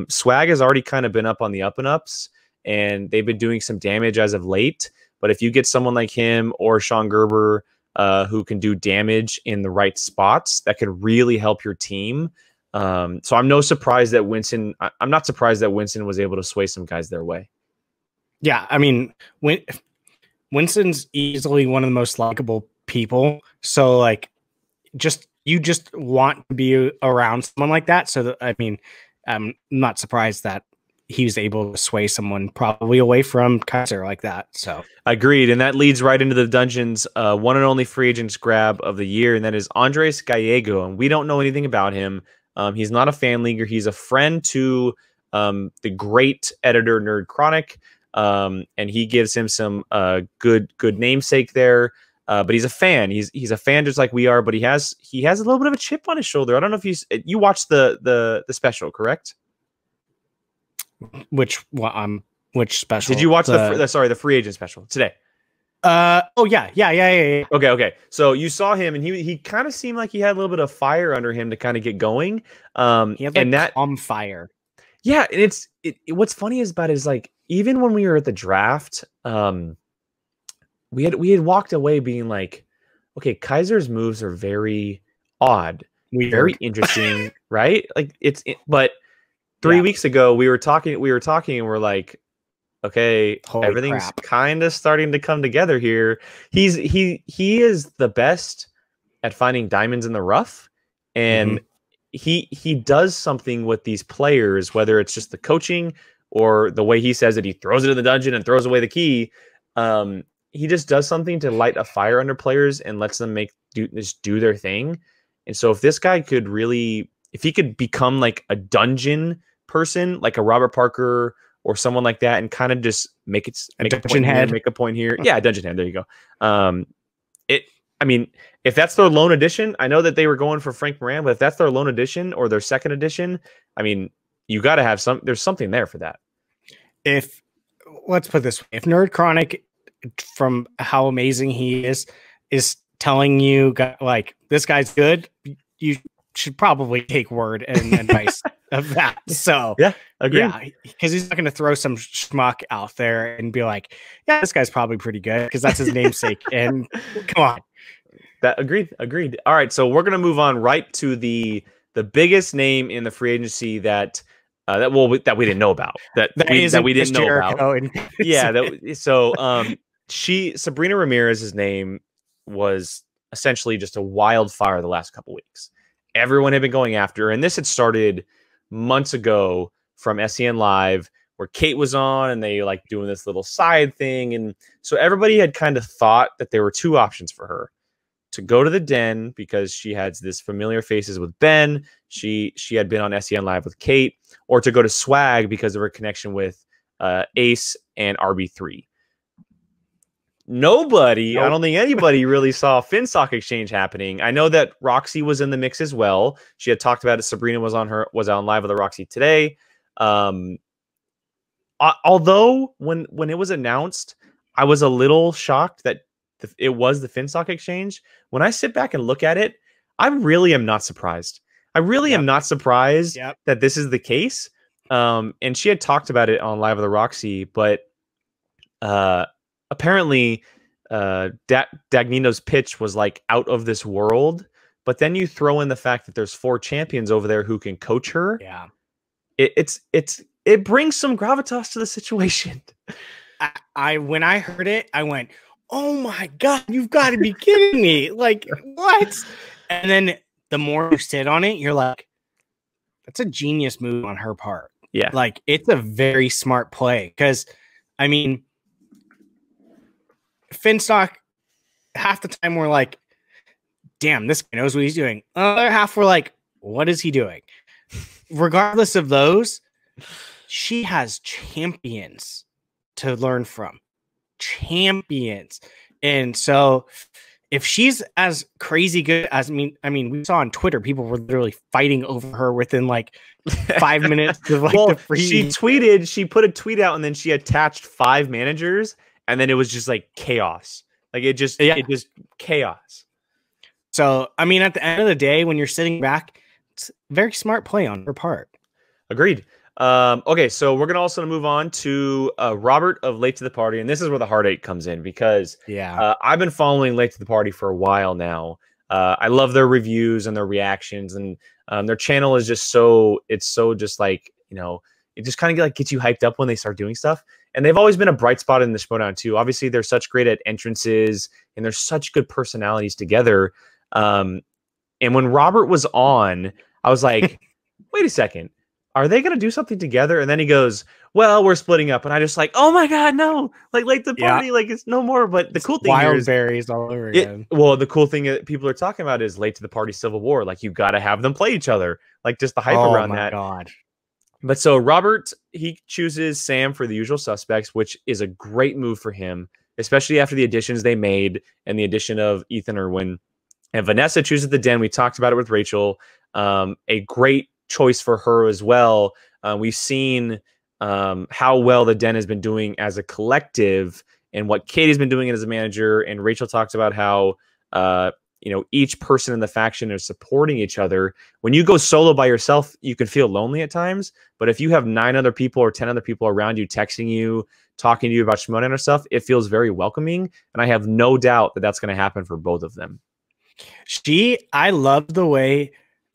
Swag has already kind of been up on the up and ups, and they've been doing some damage as of late. But if you get someone like him or Shawn Gerber who can do damage in the right spots, that could really help your team. So I'm not surprised that Winston was able to sway some guys their way.
Yeah, I mean, Winston's easily one of the most likable people. So like, you just want to be around someone like that. So I mean, I'm not surprised that he was able to sway someone probably away from Kaiser like that. So
agreed. And that leads right into the Dungeons one and only free agents grab of the year. And that is Andres Gallego. And we don't know anything about him. He's not a fan leaguer. He's a friend to the great editor Nerd Chronic. And he gives him some good namesake there. But he's a fan. He's a fan just like we are, but he has a little bit of a chip on his shoulder. I don't know if you watched the special, correct?
Which Which special?
Did you watch the free agent special today?
Oh yeah.
Okay. So you saw him, and he kind of seemed like he had a little bit of fire under him to kind of get going.
He had like calm fire.
Yeah, and what's funny about it is like even when we were at the draft, we had walked away being like, okay, Kaiser's moves are very odd, very interesting, right? Like but 3 weeks ago we were talking, and we're like, okay,
holy
everything's
crap.
kind of starting to come together here. He is the best at finding diamonds in the rough, and he does something with these players, whether it's just the coaching or the way he says it, he throws it in the dungeon and throws away the key. He just does something to light a fire under players and lets them do their thing. And so if this guy could really, if he could become like a dungeon person, like a Robert Parker or someone like that, and kind of just make a point here. Yeah, dungeon head. There you go. I mean, if that's their lone edition, I know that they were going for Frank Moran, but if that's their lone edition or their second edition, I mean, you got to have there's something there for that.
Let's put it this way, if Nerd Chronic, from how amazing he is telling you like this guy's good, you should probably take word and advice of that. So
yeah, agree.
Yeah, because he's not going to throw some schmuck out there and be like, yeah, this guy's probably pretty good because that's his namesake. And come on.
Agreed. All right, so we're gonna move on right to the biggest name in the free agency that we didn't know about. That we didn't know about. Yeah. Sabrina Ramirez's name was essentially just a wildfire the last couple weeks. Everyone had been going after her, and this had started months ago from SEN Live, where Kate was on, and they like doing this little side thing, and so everybody had kind of thought that there were two options for her: to go to the Den because she has this familiar faces with Ben. She had been on SEN Live with Kate, or to go to Swag because of her connection with Ace and RB3. Nope. I don't think anybody really saw Finstock exchange happening. I know that Roxy was in the mix as well. She had talked about it. Sabrina was on live with the Roxy today. Although when it was announced, I was a little shocked that it was the Finstock exchange. When I sit back and look at it, I really am not surprised. I really am not surprised that this is the case. And she had talked about it on Live with the Roxy, but apparently Dagnino's pitch was like out of this world. But then you throw in the fact that there's 4 champions over there who can coach her.
Yeah,
it brings some gravitas to the situation.
When I heard it, I went, oh my God, you've got to be kidding me. Like, what? And then the more you sit on it, you're like, that's a genius move on her part.
Yeah.
Like, it's a very smart play. Because, I mean, Finstock, half the time we're like, damn, this guy knows what he's doing. Other half we're like, what is he doing? Regardless of those, she has champions to learn from. Champions. And so if she's as crazy good as we saw on Twitter, people were literally fighting over her within like 5 minutes of like the free.
She put a tweet out and then she attached 5 managers and then it was just like chaos. Like it just chaos.
So I mean, at the end of the day, when you're sitting back, it's a very smart play on her part.
Agreed. Okay, so we're gonna also move on to Robert of Late to the Party, and this is where the heartache comes in because I've been following Late to the Party for a while now. I love their reviews and their reactions, and their channel is just just like, you know, it just kind of like gets you hyped up when they start doing stuff. And they've always been a bright spot in the Schmoedown too. Obviously, they're such great at entrances, and they're such good personalities together. And when Robert was on, I was like, wait a second. Are they going to do something together? And then he goes, well, we're splitting up. And I just like, oh my God, no, like Late to the Party, like it's no more. But the cool thing here is
berries all over again.
Well, the cool thing that people are talking about is Late to the Party Civil War. Like you got to have them play each other. Like just the hype around that.
God.
But so Robert, he chooses Sam for The Usual Suspects, which is a great move for him, especially after the additions they made and the addition of Ethan Irwin. And Vanessa chooses the Den. We talked about it with Rachel. A great choice for her as well. We've seen how well the Den has been doing as a collective and what Katie's been doing as a manager. And Rachel talks about how, each person in the faction is supporting each other. When you go solo by yourself, you can feel lonely at times. But if you have 9 other people or 10 other people around you texting you, talking to you about Schmoedown or stuff, it feels very welcoming. And I have no doubt that that's going to happen for both of them.
I love the way,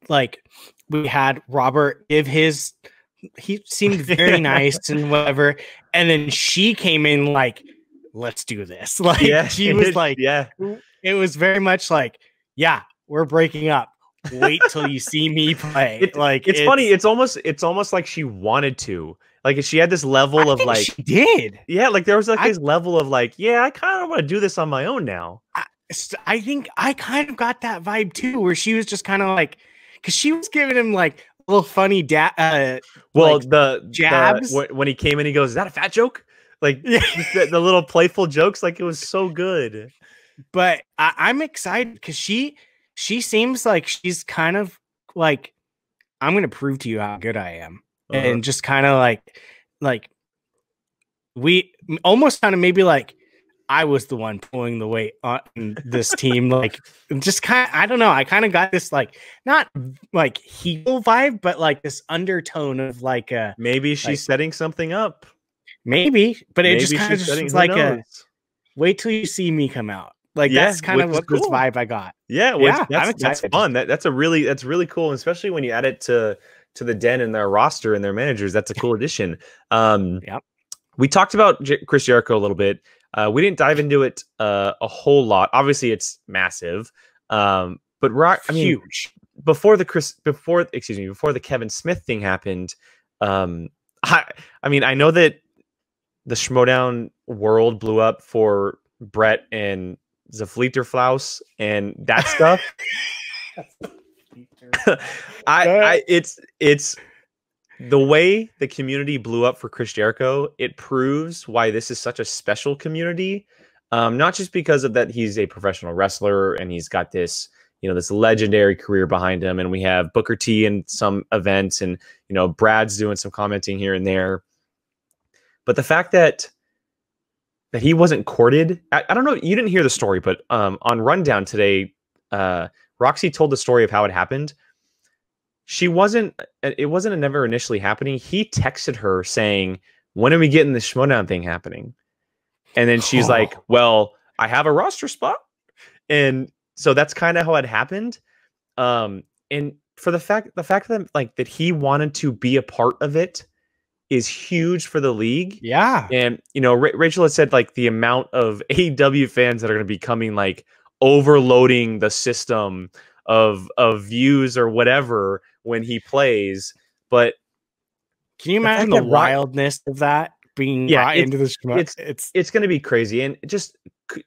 like, we had Robert give his, he seemed very nice and whatever. And then she came in like, let's do this. Like, she was like, it was very much like, yeah, we're breaking up. Wait till you see me play.
It's funny. It's almost like she wanted to. Like, she had this level of like,
she did.
Yeah, like there was like this level of like, yeah, I kind of want to do this on my own now.
I think I kind of got that vibe too, where she was just kind of like, because she was giving him like a little funny jabs.
When he came in, he goes, "Is that a fat joke?" Like the little playful jokes, like it was so good.
But I'm excited because she seems like she's kind of like, I'm going to prove to you how good I am. And just kind of like we almost kind of maybe like I was the one pulling the weight on this team. Like, just kind of, I don't know. I kind of got this like, not like heel vibe, but like this undertone of like
maybe she's setting something up.
Maybe, but it just kind of just like wait till you see me come out. Like, that's kind of what this vibe I got.
That's fun. That's really cool, especially when you add it to the Den and their roster and their managers. That's a cool addition. We talked about Chris Jericho a little bit. We didn't dive into it a whole lot. Obviously, it's massive. But huge. Before the Kevin Smith thing happened, I know that the Schmoedown world blew up for Brett and Zaflieterflaus and that stuff. It's the way the community blew up for Chris Jericho. It proves why this is such a special community. Not just because of that he's a professional wrestler and he's got this, this legendary career behind him, and we have Booker T in some events, and Brad's doing some commenting here and there. But the fact that he wasn't courted, I don't know, you didn't hear the story, but on Rundown today, Roxy told the story of how it happened. It wasn't never initially happening. He texted her saying, "When are we getting the Schmoedown thing happening?" And then she's like, "Well, I have a roster spot." And so that's kind of how it happened. And for the fact that that he wanted to be a part of it is huge for the league.
Yeah.
And, Rachel had said like the amount of AEW fans that are going to be coming, like overloading the system of views or whatever when he plays. But
can you imagine the wildness of that being brought into this?
It's going to be crazy. And just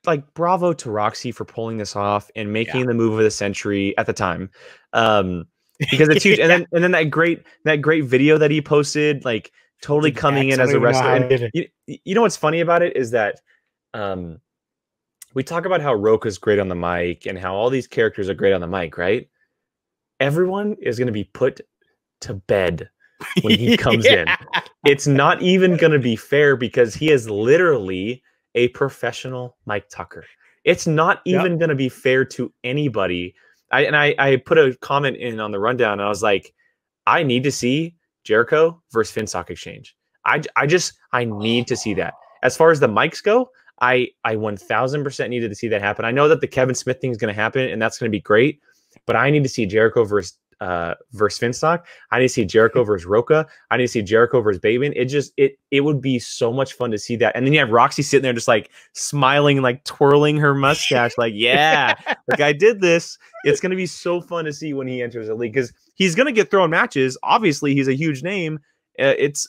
like, bravo to Roxy for pulling this off and making the move of the century at the time. Because it's huge. And then that great video that he posted, like totally coming in as a wrestler. You know what's funny about it is that we talk about how Roka's great on the mic and how all these characters are great on the mic, right? Everyone is going to be put to bed when he comes in. It's not even going to be fair because he is literally a professional Mike Tucker. It's not even going to be fair to anybody. I put a comment in on the Rundown, and I was like, I need to see Jericho versus Finstock Exchange. I need to see that. As far as the mics go, I 1000% needed to see that happen. I know that the Kevin Smith thing is going to happen, and that's going to be great, but I need to see Jericho versus Finstock. I need to see Jericho versus Roka. I need to see Jericho versus Bateman. It would be so much fun to see that. And then you have Roxy sitting there just like smiling, like twirling her mustache, like, yeah, like I did this. It's going to be so fun to see when he enters the league because he's going to get thrown matches. Obviously, he's a huge name. It's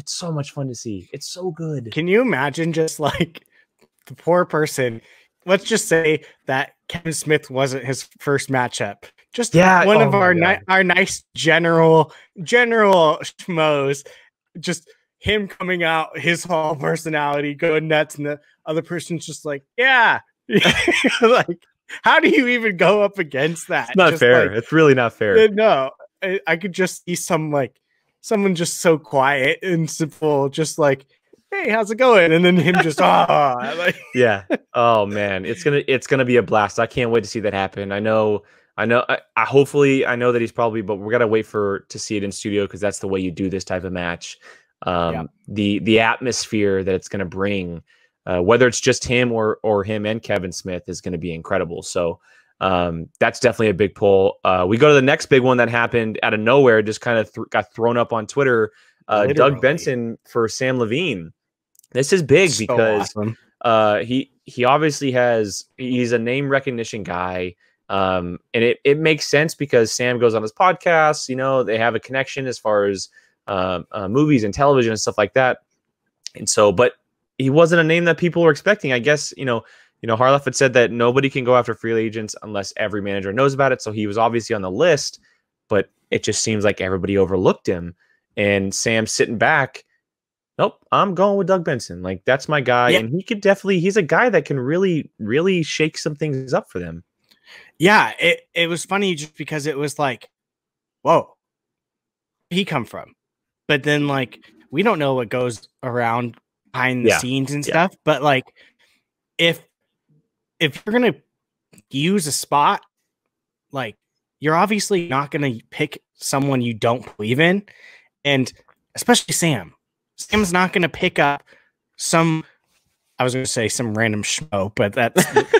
so much fun to see. It's so good.
Can you imagine just like the poor person? Let's just say that Kevin Smith wasn't his first matchup. Just one of our nice general schmoes, just him coming out, his whole personality going nuts, and the other person's just like, yeah. Like, how do you even go up against that?
It's not fair. It's really not fair.
No, I could just see some like someone just so quiet and simple, just like, hey, how's it going? And then him just like
Yeah. Oh man, it's gonna be a blast. I can't wait to see that happen. I hopefully I know that he's probably, but we're gonna wait to see it in studio because that's the way you do this type of match. The atmosphere that it's gonna bring, whether it's just him or him and Kevin Smith, is gonna be incredible. So that's definitely a big pull. We go to the next big one that happened out of nowhere, just kind of got thrown up on Twitter. Doug Benson for Sam Levine. This is big because
awesome.
He obviously he's a name recognition guy. And it makes sense because Sam goes on his podcasts, you know, they have a connection as far as movies and television and stuff like that. And so, but he wasn't a name that people were expecting. I guess, Harloff had said that nobody can go after free agents unless every manager knows about it. So he was obviously on the list, but it just seems like everybody overlooked him. And Sam's sitting back. Nope, I'm going with Doug Benson. Like, that's my guy. Yeah. And he's a guy that can really, really shake some things up for them.
Yeah, it was funny just because it was like, whoa, he come from. But then, like, we don't know what goes around behind the scenes and stuff. But, like, if you're going to use a spot, like, you're obviously not going to pick someone you don't believe in. And especially Sam. Sam's not going to pick up I was going to say some random schmo, but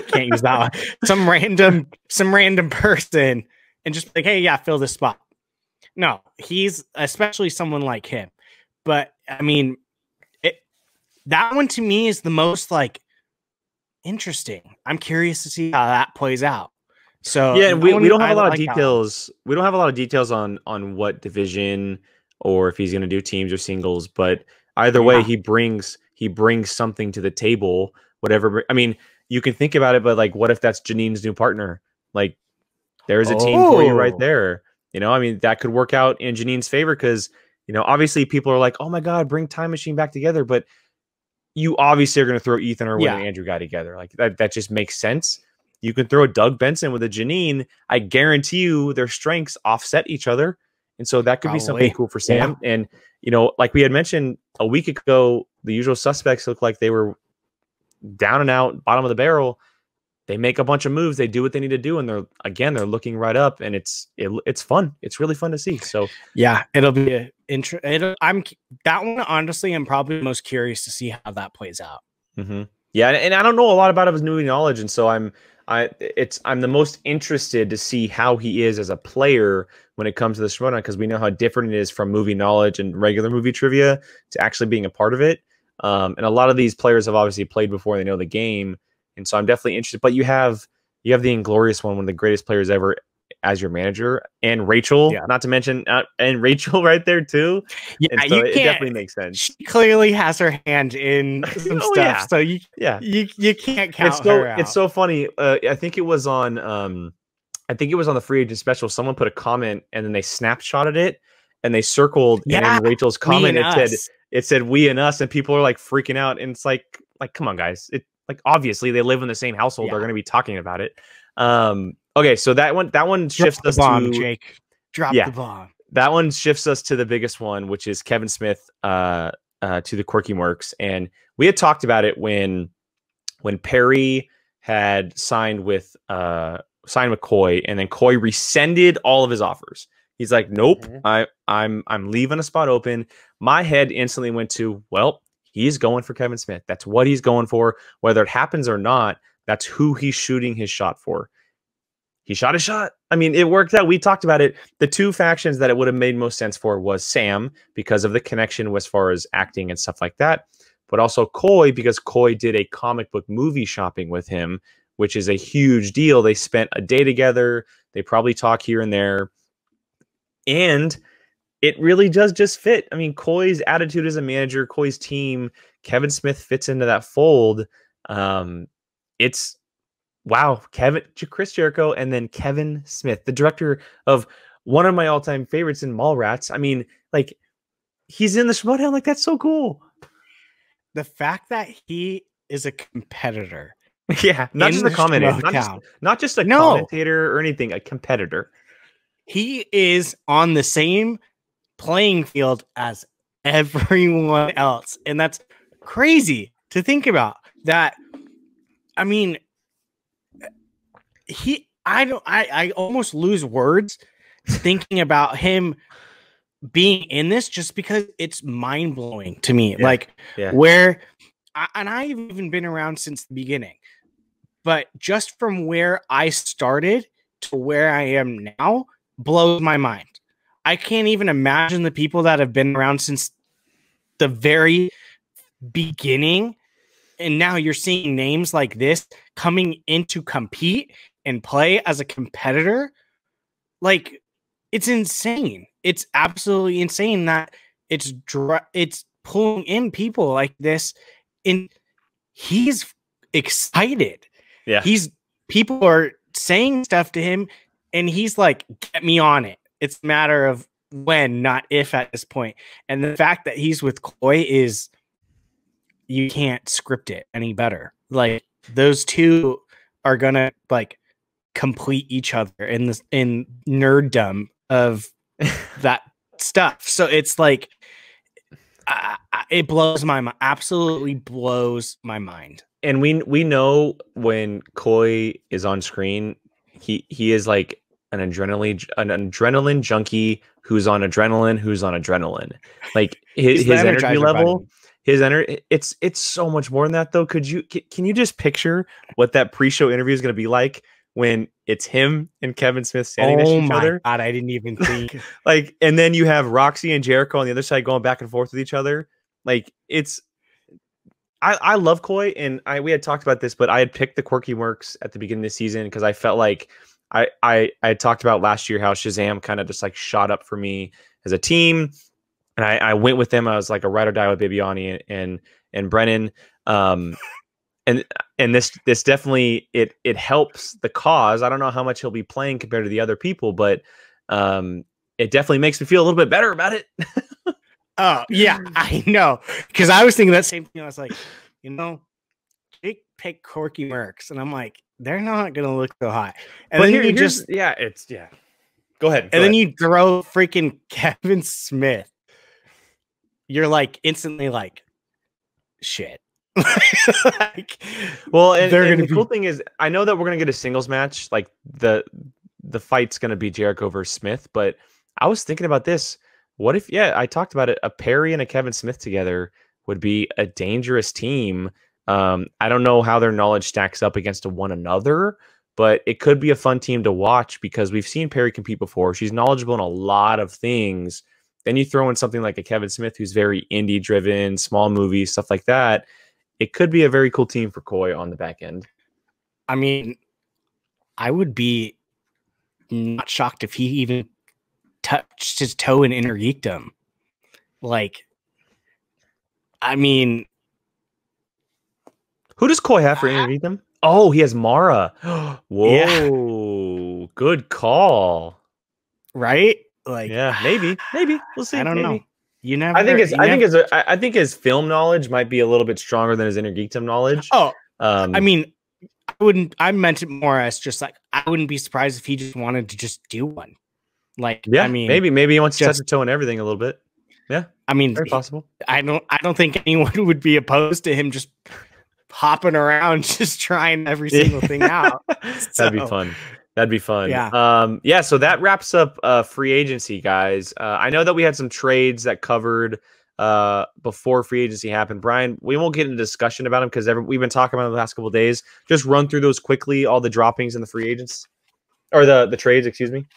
can't use that one. Some random person and just like, hey, yeah, fill this spot. No, he's especially someone like him. But I mean, that one to me is the most like interesting. I'm curious to see how that plays out. So
yeah, we don't have a lot of details. We don't have a lot of details on what division or if he's going to do teams or singles, but either way, he brings something to the table. Whatever. I mean, you can think about it, but like, what if that's Janine's new partner? Like, there's a team for you right there. I mean, that could work out in Janine's favor because, obviously people are like, oh my God, bring Time Machine back together. But you obviously are going to throw Ethan or an Andrew guy together. Like that just makes sense. You can throw a Doug Benson with a Janine. I guarantee you their strengths offset each other. And so that could be something cool for Sam. Yeah. And, like we had mentioned a week ago, the usual suspects look like they were down and out, bottom of the barrel. They make a bunch of moves. They do what they need to do. And they're looking right up, and it's fun. It's really fun to see. So
yeah, it'll be that one, honestly, I'm probably most curious to see how that plays out.
Mm-hmm. Yeah. And I don't know a lot about his movie knowledge. And so I'm the most interested to see how he is as a player when it comes to this Schmoedown, because we know how different it is from movie knowledge and regular movie trivia to actually being a part of it. And a lot of these players have obviously played before, they know the game. And so I'm definitely interested, but you have the Inglorious one of the greatest players ever as your manager, and Rachel, not to mention, and Rachel right there too. Yeah, and so it definitely makes sense.
She clearly has her hand in some stuff, yeah. So you can't count her out.
It's so funny. I think it was on the free agent special. Someone put a comment and then they snapshotted it and they circled and in Rachel's comment it said we and us, and people are like freaking out. And it's like come on, guys. Like obviously they live in the same household. They're going to be talking about it. Okay, so that one shifts us to
Jake. Drop the bomb.
That one shifts us to the biggest one, which is Kevin Smith to the Quirky Mercs. And we had talked about it when Perry had signed with Coy, and then Coy rescinded all of his offers. He's like, nope, I'm leaving a spot open. My head instantly went to, well, he's going for Kevin Smith. That's what he's going for. Whether it happens or not, that's who he's shooting his shot for. He shot his shot. I mean, it worked out. We talked about it. The two factions that it would have made most sense for was Sam, because of the connection as far as acting and stuff like that, but also Coy, because Coy did a comic book movie shopping with him, which is a huge deal. They spent a day together. They probably talk here and there. And it really does just fit. I mean, Coy's attitude as a manager, Coy's team, Kevin Smith fits into that fold. It's wow, Chris Jericho, and then Kevin Smith, the director of one of my all-time favorites in Mallrats. I mean, like, he's in the Schmoedown. Like, that's so cool.
The fact that he is a competitor.
Yeah, not just a commentator. Not just a commentator or anything, a competitor.
He is on the same playing field as everyone else. And that's crazy to think about that. I mean, I almost lose words thinking about him being in this just because it's mind blowing to me. And I've even been around since the beginning, but just from where I started to where I am now blows my mind. I can't even imagine the people that have been around since the very beginning. And now you're seeing names like this coming in to compete and play as a competitor. Like, it's insane. It's absolutely insane that it's pulling in people like this. And he's excited.
Yeah.
People are saying stuff to him and he's like, get me on it. It's a matter of when, not if at this point. And the fact that he's with Koi is, you can't script it any better. Like, those two are gonna like complete each other in nerddom of that stuff. So it's like, it blows my mind. Absolutely blows my mind.
And we know when Koi is on screen, he is like an adrenaline junkie who's on adrenaline. Like his energy level, it's so much more than that though. Can you just picture what that pre-show interview is going to be like when it's him and Kevin Smith standing next to each other?
God, I didn't even think.
Like, and then you have Roxy and Jericho on the other side going back and forth with each other. Like, I love Koi, and we had talked about this, but I had picked the Quirky Mercs at the beginning of the season because I felt like I had talked about last year how Shazam kind of just like shot up for me as a team, and I went with them. I was like a ride or die with Bibiani and Brennan, and this definitely it helps the cause. I don't know how much he'll be playing compared to the other people, but it definitely makes me feel a little bit better about it.
Oh yeah, I know, because I was thinking that same thing. I was like, they pick Quirky Mercs, and I'm like, they're not gonna look so hot. And
but
then
Go ahead.
And then you throw freaking Kevin Smith. You're like instantly like, shit.
Well, and the cool thing is, I know that we're gonna get a singles match. Like the fight's gonna be Jericho versus Smith, but I was thinking about this. What if, I talked about it, a Perry and a Kevin Smith together would be a dangerous team. I don't know how their knowledge stacks up against one another, but it could be a fun team to watch because we've seen Perry compete before. She's knowledgeable in a lot of things. Then you throw in something like a Kevin Smith who's very indie driven, small movies, stuff like that. It could be a very cool team for Koi on the back end.
I mean, I would be not shocked if he even touched his toe in Inner Geekdom. Like, I mean,
who does Koi have for Inner Geekdom? Oh, he has Mara. Whoa,
yeah.
Good call.
Right? Like,
yeah, maybe we'll see.
I don't know. You never.
I think his film knowledge might be a little bit stronger than his Inner Geekdom knowledge.
Oh, I mean, I meant it more as just like, I wouldn't be surprised if he just wanted to just do one. Like,
yeah,
I mean,
maybe he wants to touch the toe and everything a little bit. Yeah,
I mean,
very possible.
I don't think anyone would be opposed to him just hopping around, just trying every single thing out.
That'd be fun.
Yeah.
So that wraps up free agency, guys. I know that we had some trades that covered before free agency happened. Brian, we won't get into discussion about them because we've been talking about them the last couple of days. Just run through those quickly, all the droppings and the free agents, or the trades, excuse me.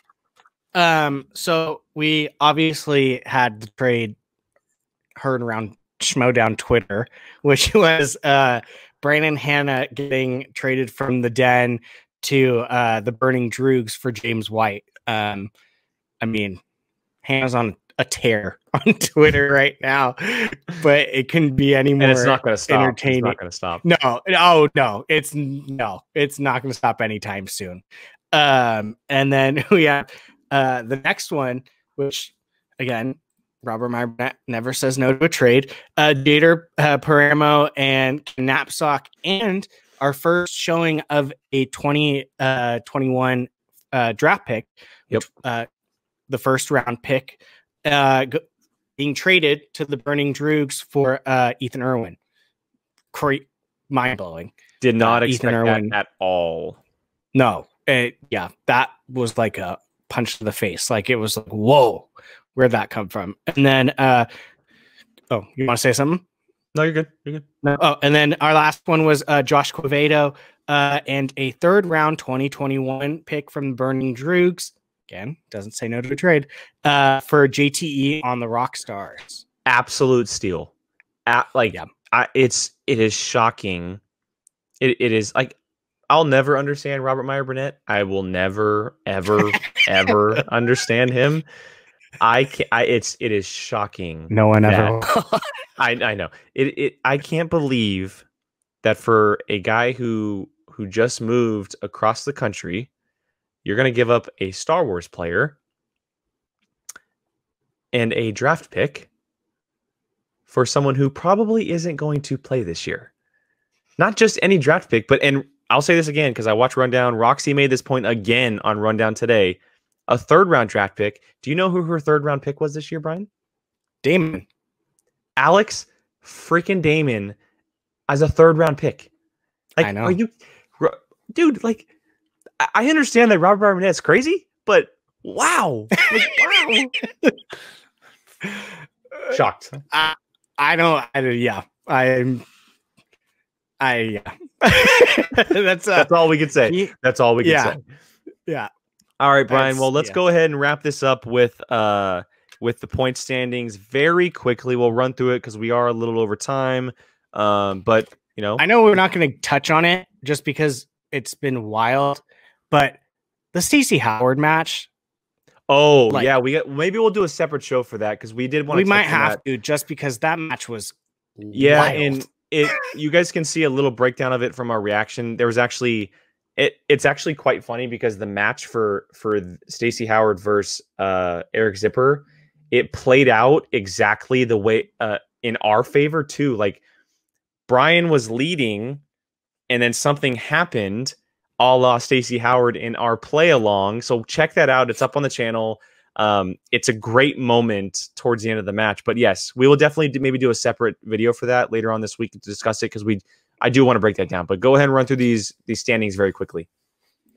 So we obviously had the trade heard around Schmoedown Twitter, which was Brandon Hanna getting traded from the Den to the Burning Droogs for James White. I mean, Hannah's on a tear on Twitter right now, but it couldn't be any more.
And it's not going to stop.
Entertaining.
It's not going to stop.
No. It's not going to stop anytime soon. And then we have the next one, which again, Robert Myburnett never says no to a trade. Jader Paramo and Knapsack, and our first showing of a 2021 draft pick.
Yep.
The first round pick being traded to the Burning Droogs for Ethan Irwin. Mind blowing.
Did not expect
Ethan Irwin
that at all.
No, that was like a punch to the face. Like it was like, whoa, where'd that come from? And then, oh, you want to say something?
No, you're good. You're good.
No. Oh, and then our last one was Josh Quevedo and a third round 2021 pick from the Burning Droogs. Again, doesn't say no to a trade for JTE on the Rock Stars.
Absolute steal. It is shocking. It is like, I'll never understand Robert Meyer Burnett. I will never, ever, ever understand him. It is shocking.
No one ever.
I know it. I can't believe that for a guy who just moved across the country, you're going to give up a Star Wars player and a draft pick for someone who probably isn't going to play this year. Not just any draft pick, and I'll say this again because I watched Rundown. Roxy made this point again on Rundown today. A third-round draft pick. Do you know who her third-round pick was this year, Brian?
Damon.
Alex freaking Damon as a third-round pick. Like,
I know.
Are you... Dude, like, I understand that Robert Barnett's crazy, but wow. Like, wow. Shocked.
Yeah. That's
all we can say. That's all we can say.
Yeah.
All right, Brian. Well, let's go ahead and wrap this up with the point standings very quickly. We'll run through it because we are a little over time. But
I know we're not going to touch on it just because it's been wild. But the Stacey Howard match.
Oh, maybe we'll do a separate show for that because we did want.
We might have to just because that match was.
Yeah,
wild.
and you guys can see a little breakdown of it from our reaction. There was actually it's actually quite funny because the match for Stacey Howard versus Eric Zipper, it played out exactly the way in our favor too. Like Brian was leading and then something happened a la Stacey Howard in our play along. So check that out. It's up on the channel. It's a great moment towards the end of the match, but yes, we will definitely maybe do a separate video for that later on this week to discuss it because I do want to break that down. But go ahead and run through these standings very quickly.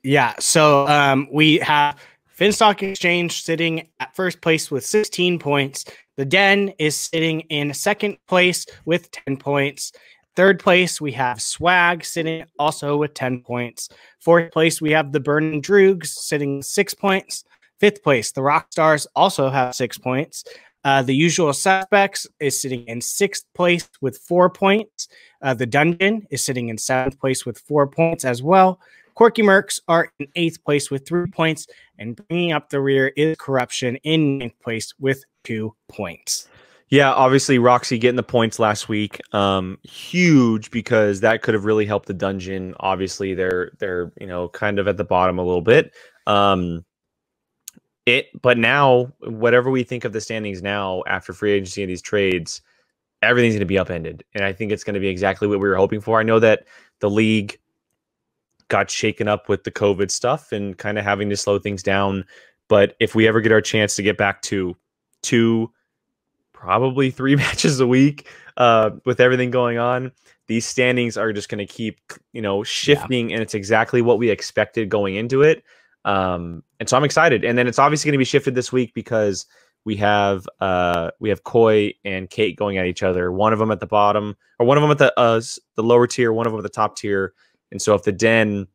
Yeah, so we have Finstock Exchange sitting at first place with 16 points. The Den is sitting in second place with 10 points. Third place, we have Swag sitting also with 10 points. Fourth place, we have the Burning Droogs sitting 6 points. Fifth place, the Rock Stars also have 6 points. The Usual Suspects is sitting in sixth place with 4 points. The Dungeon is sitting in seventh place with 4 points as well. Quirky Mercs are in eighth place with 3 points. And bringing up the rear is Corruption in ninth place with 2 points.
Yeah, obviously Roxy getting the points last week, huge because that could have really helped the Dungeon. Obviously, they're kind of at the bottom a little bit. But now, whatever we think of the standings now after free agency and these trades, everything's going to be upended, and I think it's going to be exactly what we were hoping for. I know that the league got shaken up with the COVID stuff and kind of having to slow things down, but if we ever get our chance to get back to 2, probably 3 matches a week with everything going on, these standings are just going to keep shifting, and it's exactly what we expected going into it. And so I'm excited. And then it's obviously going to be shifted this week because we have Coy and Kate going at each other. One of them at the bottom, or one of them at the lower tier, one of them at the top tier. And so if the Den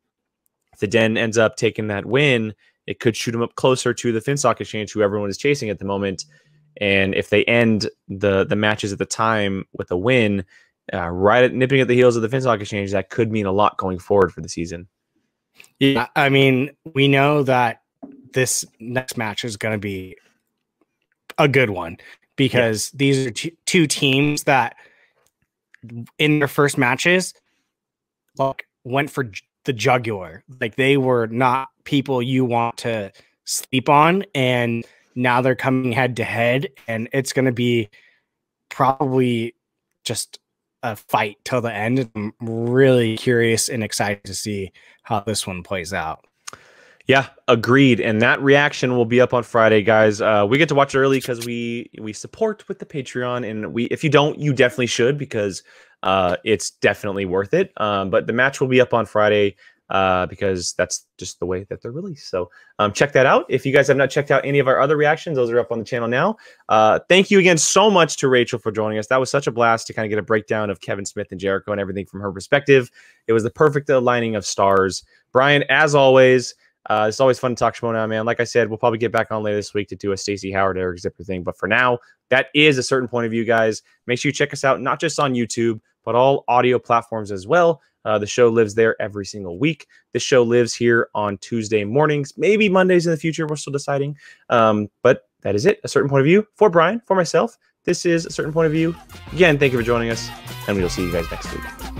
ends up taking that win, it could shoot them up closer to the Finstock Exchange, who everyone is chasing at the moment. And if they end the matches at the time with a win, nipping at the heels of the Finstock Exchange, that could mean a lot going forward for the season.
Yeah, I mean, we know that this next match is going to be a good one because these are two teams that in their first matches went for the jugular. Like they were not people you want to sleep on, and now they're coming head to head, and it's going to be probably just a fight till the end. I'm really curious and excited to see how this one plays out.
Yeah, agreed. And that reaction will be up on Friday, guys. We get to watch it early because we support with the Patreon, and if you don't, you definitely should because it's definitely worth it. But the match will be up on Friday because that's just the way that they're released. So check that out. If you guys have not checked out any of our other reactions, those are up on the channel now. Thank you again so much to Rachel for joining us. That was such a blast to kind of get a breakdown of Kevin Smith and Jericho and everything from her perspective. It was the perfect aligning of stars. Brian, as always. It's always fun to talk Schmoedown, man. Like I said, we'll probably get back on later this week to do a Stacey Howard, Eric Zipper thing. But for now, that is a certain point of view, guys. Make sure you check us out, not just on YouTube, but all audio platforms as well. The show lives there every single week. This show lives here on Tuesday mornings, maybe Mondays in the future. We're still deciding. But that is it. A certain point of view for Brian, for myself. This is a certain point of view. Again, thank you for joining us, and we will see you guys next week.